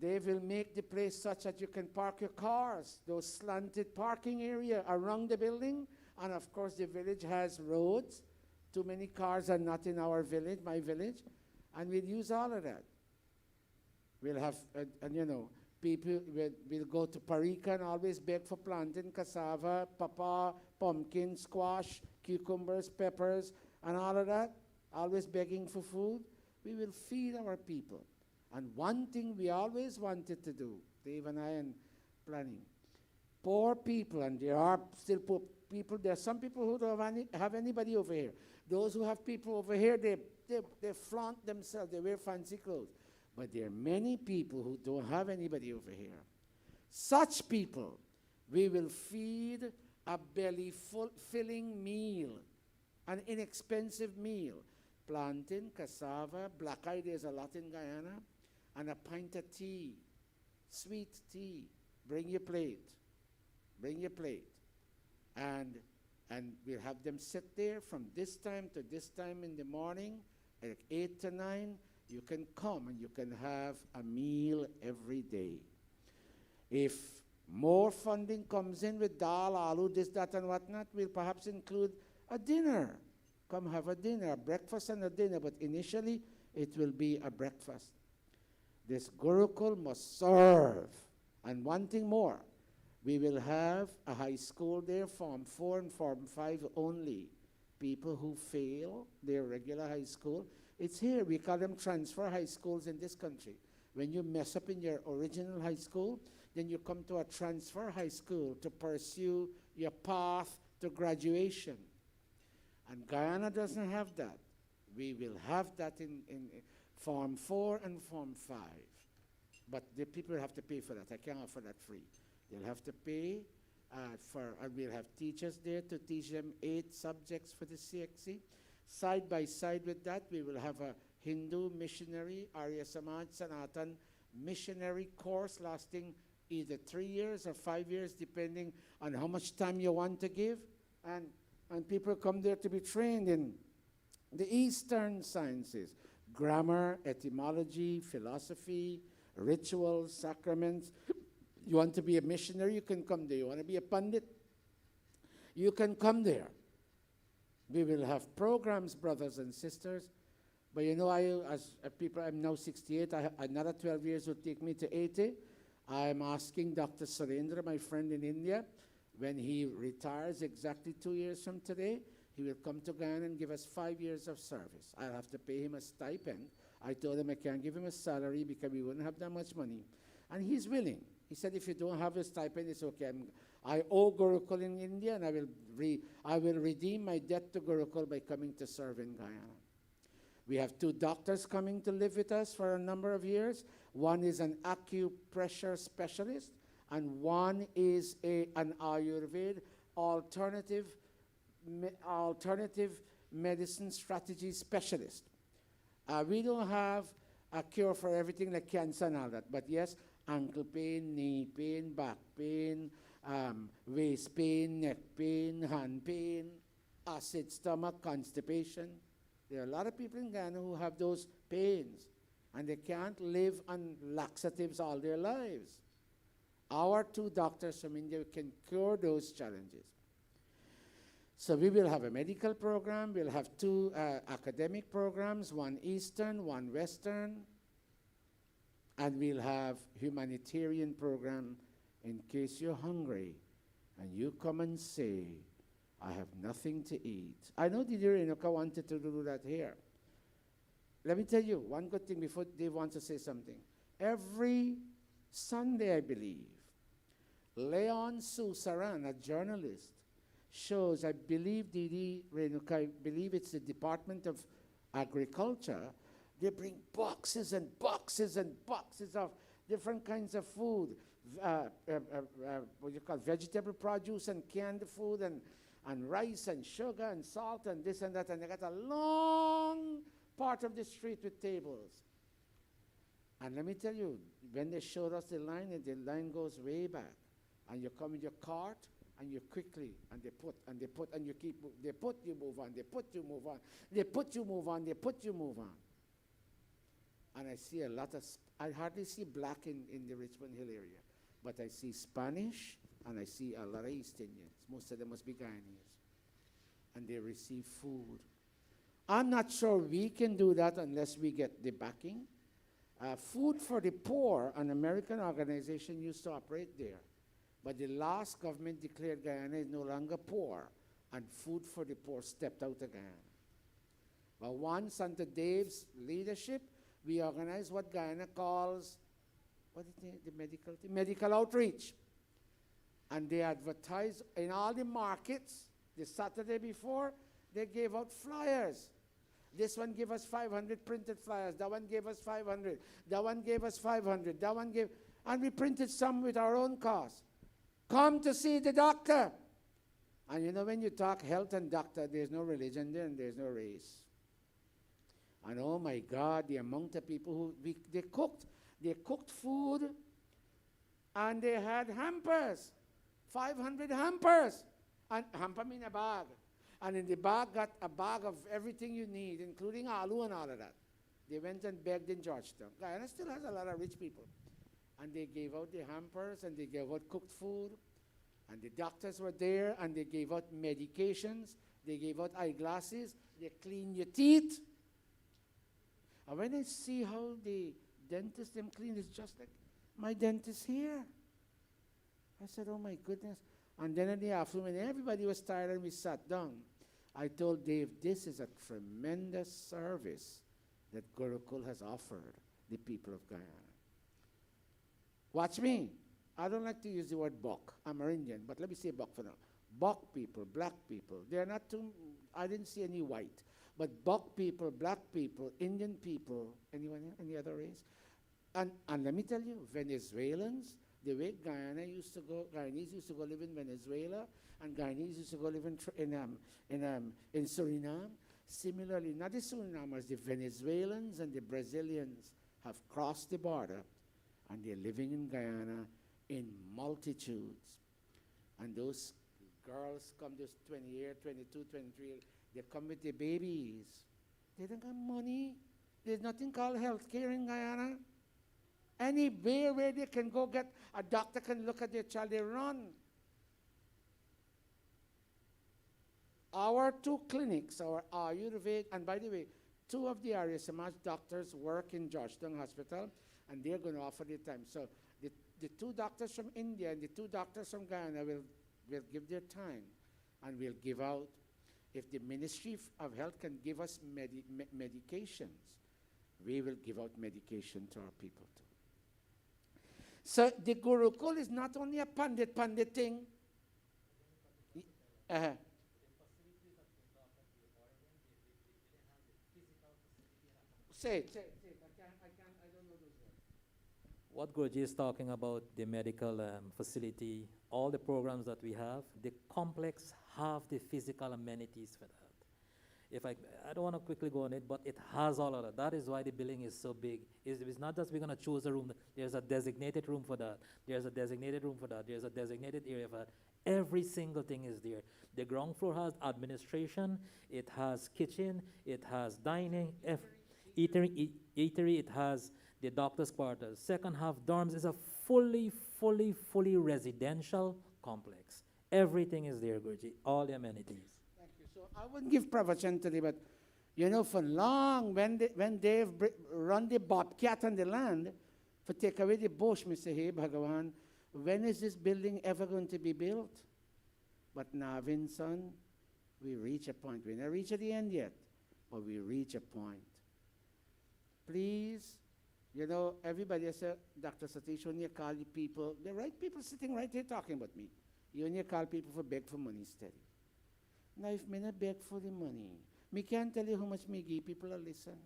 They will make the place such that you can park your cars, those slanted parking area around the building. And of course the village has roads. Too many cars are not in our village, my village. And we'll use all of that. We'll have, and you know, people will go to Parika and always beg for plantain, cassava, papa, pumpkin, squash, cucumbers, peppers, and all of that. Always begging for food. We will feed our people. And one thing we always wanted to do, Dave and I, and planning, poor people, and there are still poor people, there are some people who don't have anybody over here. Those who have people over here, they flaunt themselves, they wear fancy clothes. But there are many people who don't have anybody over here. Such people, we will feed a belly-filling meal, an inexpensive meal. Plantain, cassava, black eye, there's a lot in Guyana, and a pint of tea, sweet tea. Bring your plate. Bring your plate. And we'll have them sit there from this time to this time in the morning, at 8 to 9. You can come and you can have a meal every day. If more funding comes in with dal, aloo, this, that, and whatnot, we'll perhaps include a dinner. Come have a dinner, a breakfast and a dinner, but initially it will be a breakfast. This Gurukul must serve. And one thing more, we will have a high school there, Form 4 and Form 5 only. People who fail their regular high school, it's here. We call them transfer high schools in this country. When you mess up in your original high school, then you come to a transfer high school to pursue your path to graduation. And Guyana doesn't have that. We will have that in Form 4 and Form 5. But the people have to pay for that. I can't offer that free. They'll have to pay and we'll have teachers there to teach them 8 subjects for the CXC. Side by side with that, we will have a Hindu missionary, Arya Samaj Sanatan missionary course lasting either 3 years or 5 years, depending on how much time you want to give. And people come there to be trained in the Eastern sciences, grammar, etymology, philosophy, rituals, sacraments. You want to be a missionary, you can come there. You want to be a pandit, you can come there. We will have programs, brothers and sisters. But you know, I'm now 68. Another 12 years will take me to 80. I'm asking Dr. Surendra, my friend in India, when he retires exactly 2 years from today, he will come to Ghana and give us 5 years of service. I'll have to pay him a stipend. I told him I can't give him a salary because we wouldn't have that much money. And he's willing. He said, if you don't have a stipend, it's okay. I owe Gurukul in India, and I will redeem my debt to Gurukul by coming to serve in Guyana. We have 2 doctors coming to live with us for a number of years. One is an acupressure specialist, and one is an Ayurveda alternative medicine strategy specialist. We don't have a cure for everything like cancer and all that, but yes, ankle pain, knee pain, back pain, waist pain, neck pain, hand pain, acid stomach, constipation. There are a lot of people in Ghana who have those pains, and they can't live on laxatives all their lives. Our 2 doctors from India can cure those challenges. So we will have a medical program, we'll have 2 academic programs, one Eastern, one Western, and we'll have humanitarian program in case you're hungry and you come and say, I have nothing to eat. I know Didi Renuka wanted to do that here. Let me tell you one good thing before Dave wants to say something. Every Sunday, I believe, Leon Susaran, a journalist, shows, I believe Didi Renuka, I believe it's the Department of agriculture, they bring boxes and boxes and boxes of different kinds of food, what you call vegetable produce and canned food and rice and sugar and salt and this and that, and they got a long part of the street with tables. And let me tell you, when they showed us the line goes way back, and you come with your cart, and you quickly, and they put, and you keep, they put, you move on, they put, you move on, they put, you move on, they put, you move on. And I see a lot of, I hardly see black in the Richmond Hill area, but I see Spanish, and I see a lot of East Indians. Most of them must be Guyanese. And they receive food. I'm not sure we can do that unless we get the backing. Food for the Poor, an American organization, used to operate there. But the last government declared Guyana is no longer poor, and Food for the Poor stepped out of Guyana. But once under Dave's leadership, we organized what Guyana calls, what is the medical thing? Medical outreach. And they advertised in all the markets. The Saturday before, they gave out flyers. This one gave us 500 printed flyers. That one gave us 500. That one gave us 500. That one gave, and we printed some with our own cost. Come to see the doctor. And you know, when you talk health and doctor, there's no religion there and there's no race. And oh my God, the amount of people who, they cooked food, and they had hampers, 500 hampers, and hamper mean a bag. And in the bag got a bag of everything you need, including aloo and all of that. They went and begged in Georgetown. Guyana still has a lot of rich people. And they gave out the hampers, and they gave out cooked food, and the doctors were there, and they gave out medications, they gave out eyeglasses, they clean your teeth. And when I see how the dentist them clean, it's just like my dentist here. I said, oh my goodness. And then in the afternoon, when everybody was tired and we sat down, I told Dave, this is a tremendous service that Gurukul has offered the people of Guyana. Watch me. I don't like to use the word Bok. I'm an Indian, but let me say Bok for now. Bok people, black people, they're not too, I didn't see any white. But Bok people, black people, Indian people, anyone, any other race? And let me tell you, Venezuelans, the way Guyanese used to go live in Venezuela, and Guyanese used to go live in Suriname. Similarly, not the Surinamers, the Venezuelans and the Brazilians have crossed the border, and they're living in Guyana in multitudes. And those girls come, those 20 years, 22, 23 years, they come with their babies. They don't have money. There's nothing called health care in Guyana. Anywhere where they can go get, a doctor can look at their child, they run. Our two clinics, our Ayurveda, and by the way, two of the Arya Samaj doctors work in Georgetown Hospital, and they're going to offer the time. So the two doctors from India and the two doctors from Guyana will give their time, and we'll give out. If the Ministry of Health can give us medications, we will give out medication to our people too. So the Gurukul is not only a pandit thing. Say it. I don't know those words. What Guruji is talking about, the medical facility, all the programs that we have, the complex have the physical amenities for that. If I don't want to quickly go on it, but it has all of that. That is why the building is so big. It's not just we're going to choose a room. There's a designated room for that. There's a designated room for that. There's a designated area for that. Every single thing is there. The ground floor has administration. It has kitchen. It has dining. Eatery. It has the doctor's quarters. Second half dorms is a fully residential complex. Everything is there, Guruji. All the amenities. Thank you. So I wouldn't give pravachan today, but you know, for long, when they've run the bobcat on the land, for take away the bush, Mr. Hey Bhagavan, when is this building ever going to be built? But Navin, son, we reach a point. We're not reached at the end yet, but we reach a point. Please, you know, everybody said, Dr. Satish, when you call the people, the right people sitting right here talking about me. You only call people for beg for money steady. Now, if me not beg for the money, Me can't tell you how much me give people a listen.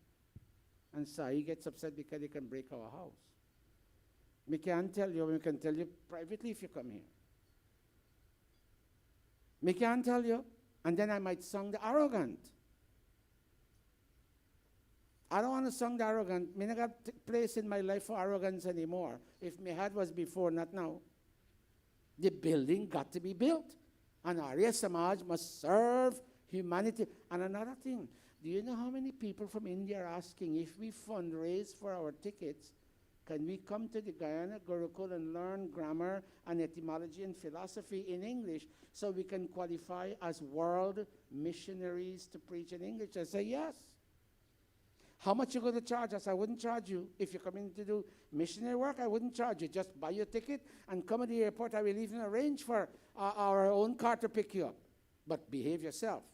And so he gets upset because they can break our house. Me can't tell you, we can tell you privately if you come here. Me can't tell you, and then I might sound arrogant. I don't want to sound arrogant. Me not got place in my life for arrogance anymore. If me had was before, not now. The building got to be built. And Arya Samaj must serve humanity. And another thing, do you know how many people from India are asking if we fundraise for our tickets, can we come to the Guyana Gurukula and learn grammar and etymology and philosophy in English so we can qualify as world missionaries to preach in English? I say yes. How much you going to charge us? I wouldn't charge you. If you're coming to do missionary work, I wouldn't charge you. Just buy your ticket and come to the airport. I will even arrange for our own car to pick you up. But behave yourself.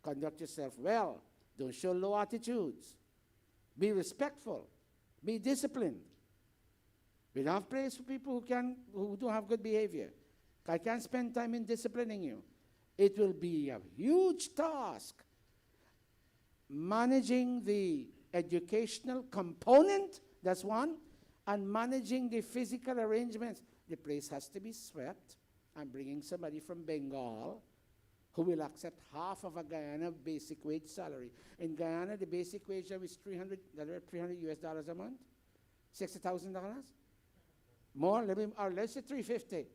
Conduct yourself well. Don't show low attitudes. Be respectful. Be disciplined. We don't have place for people who don't have good behavior. I can't spend time in disciplining you. It will be a huge task managing the educational component, that's one, and managing the physical arrangements. The place has to be swept. I'm bringing somebody from Bengal who will accept half of a Guyana basic wage salary. In Guyana, the basic wage is $300 US dollars a month, $60,000. More, or let's say $350.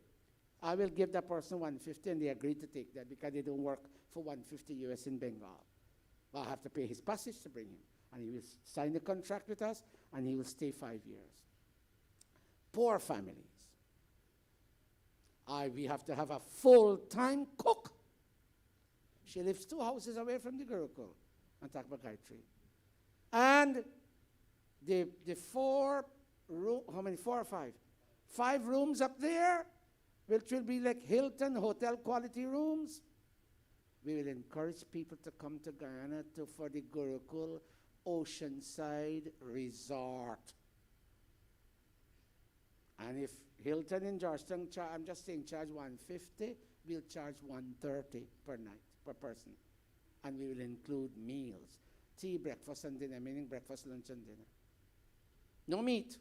I will give that person $150, and they agree to take that because they don't work for $150 US in Bengal. But I have to pay his passage to bring him. And he will sign the contract with us, and he will stay 5 years. Poor families. We have to have a full-time cook. She lives 2 houses away from the Gurukul on Takbagayatri. And the 4 room, how many? 4 or 5? 5 rooms up there, which will be like Hilton hotel quality rooms. We will encourage people to come to Guyana for the Gurukul Oceanside Resort. And if Hilton in Georgetown, I'm just saying, charge $150, we'll charge $130 per night, per person. And we will include meals, tea, breakfast, and dinner, meaning breakfast, lunch, and dinner. No meat,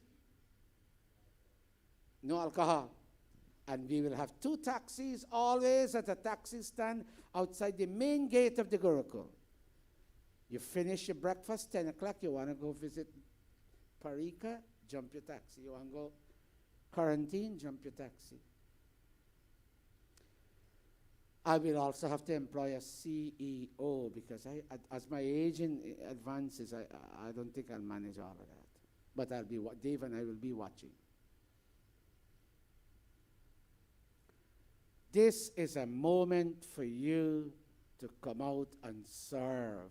no alcohol. And we will have 2 taxis always at a taxi stand outside the main gate of the Gurukul. You finish your breakfast, 10 o'clock, you want to go visit Parika, jump your taxi. You want to go quarantine, jump your taxi. I will also have to employ a CEO because as my age advances, I don't think I'll manage all of that. But Dave and I will be watching. This is a moment for you to come out and serve.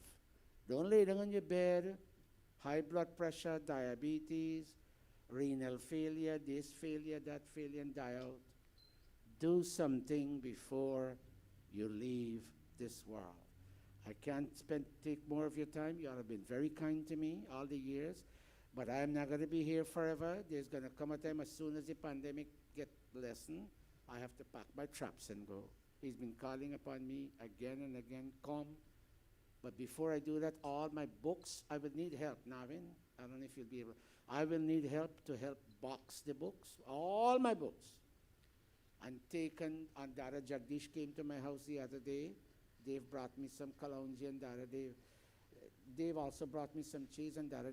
Don't lay down on your bed, high blood pressure, diabetes, renal failure, this failure, that failure, and die out. Do something before you leave this world. I can't take more of your time. You all have been very kind to me all the years, but I'm not going to be here forever. There's going to come a time as soon as the pandemic gets lessened, I have to pack my traps and go. He's been calling upon me again and again, come. But before I do that, all my books, I will need help. Navin, I don't know if you'll be able. I will need help to help box the books, all my books. And Dara Jagdish came to my house the other day. Dave brought me some kalonji, and Dave also brought me some cheese, and Dara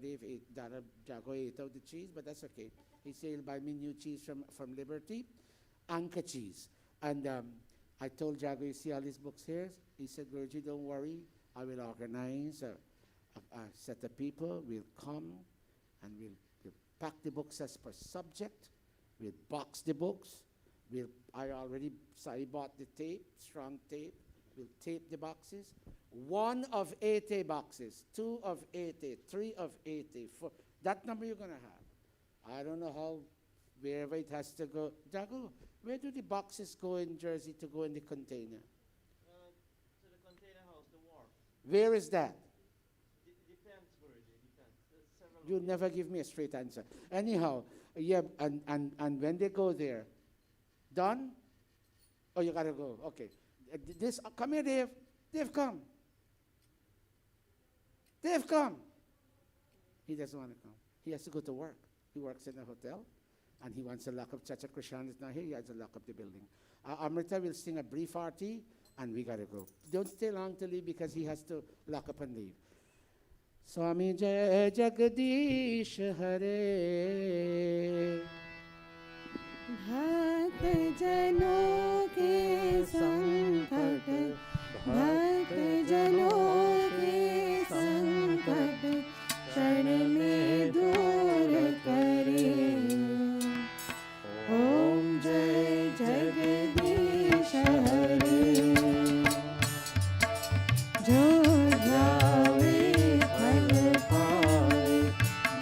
Jago ate out the cheese, but that's okay. He said he'll buy me new cheese from Liberty, Anchor cheese. And I told Jago, you see all these books here? He said, Guruji, don't worry. I will organize a set of people. We'll come and we'll pack the books as per subject. We'll box the books. I bought the tape, strong tape. We'll tape the boxes. 1 of 80 boxes, 2 of 80, 3 of 80, 4. That number you're going to have. I don't know how, wherever it has to go. Jago, where do the boxes go in Jersey to go in the container? To the container house, the wharf. Where is that? Depends, Guruji, depends. There's several. You never give me a straight answer. Anyhow, yeah, and when they go there, done? Oh, you gotta go. Okay. Come here, Dave. Dave, come. Dave, come. He doesn't want to come. He has to go to work. He works in a hotel, and he wants to lock up. Chacha Krishan is not here. He has to lock up the building. Amrita will sing a brief arti, and we got to go. Don't stay long to leave because he has to lock up and leave. Swami Jai Jagadish Hare. भक्त जनों के संकट, भक्त जनों के संकट क्षण में दूर करे। ओम जय जगदीश हरे। जो जावे फल पावे,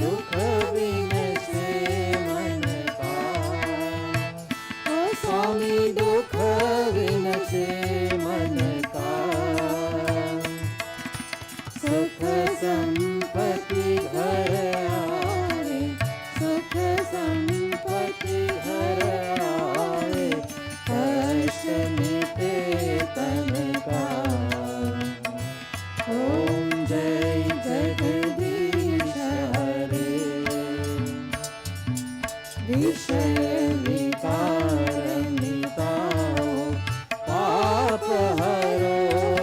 दुख विनसे मन का। ओ स्वामी दुख विनसे मन का। सुख संपत्ति घर आवे, सुख संपत्ति घर आवे, कष्ट मिटे तन का। ओम जय जगदीश हरे। विषय विकार मिटाओ, पाप हरो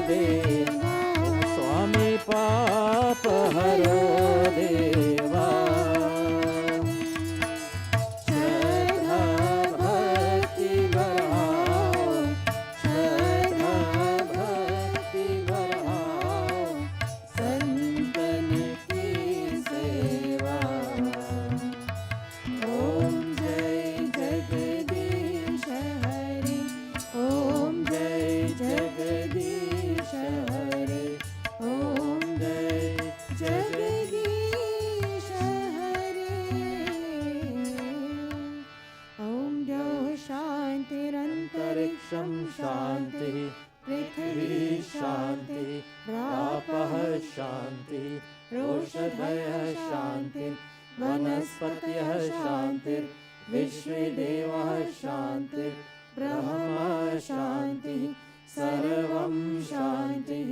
देवा। स्वामी पाप हरो देवा। श्रद्धा भक्ति बढ़ाओ, श्रद्धा भक्ति बढ़ाओ, संतन की सेवा। ओम जय जगदीश हरे। ओम जय जगदीश हरे। ओम जय जगदीश हरे। ओम द्यौः शान्तिरन्तरिक्षं शान्तिः, पृथिवी शान्तिः, रापः शान्तिः, रोषधयः शान्तिः, वनस्पतयः शान्तिः, विश्वे देवाः शान्तिः, ब्रह्मा शान्तिः, सर्वं शान्तिः।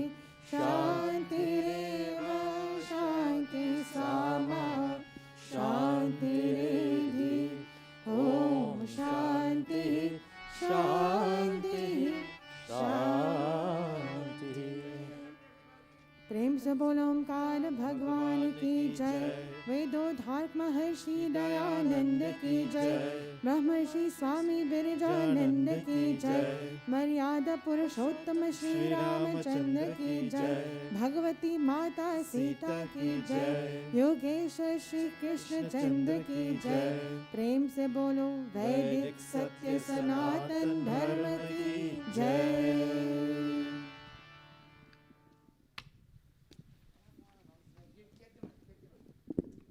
शान्तिरेव शान्तिः सामा शान्तिरेधि। ओम शान्तिः शान्तिः शान्तिः। प्रेम से बोलो ओंकार भगवान की जय। वेदोधार्त महर्षि दयानंद की जय। ब्रह्मर्षि स्वामी विरजानंद की जय। मर्यादा पुरुषोत्तम श्री रामचंद्र की जय। भगवती माता सीता की जय। योगेश्वर श्री कृष्ण चंद्र की जय। प्रेम से बोलो वैदिक सत्य सनातन धर्म की जय।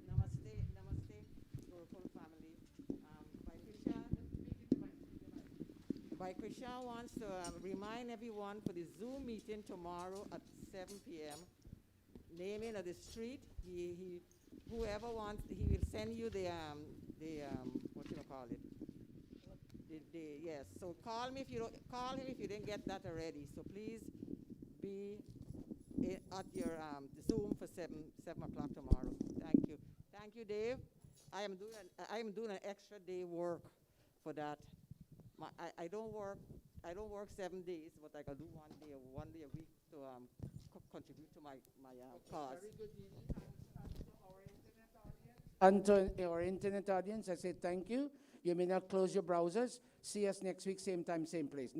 Namaste, namaste, Gurukula family. Krishna wants to remind everyone for the Zoom meeting tomorrow at 7 p.m. Naming of the street. Whoever wants, he will send you the what you call it? Yes. So call me if you don't, call him if you didn't get that already. So please be at your Zoom for 7 o'clock tomorrow. Thank you. Thank you, Dave. I am doing an extra day work for that. I don't work 7 days, but I can do one day a week to contribute to my cause. Very good news. And to our internet audience, I say thank you. You may now close your browsers. See us next week, same time, same place.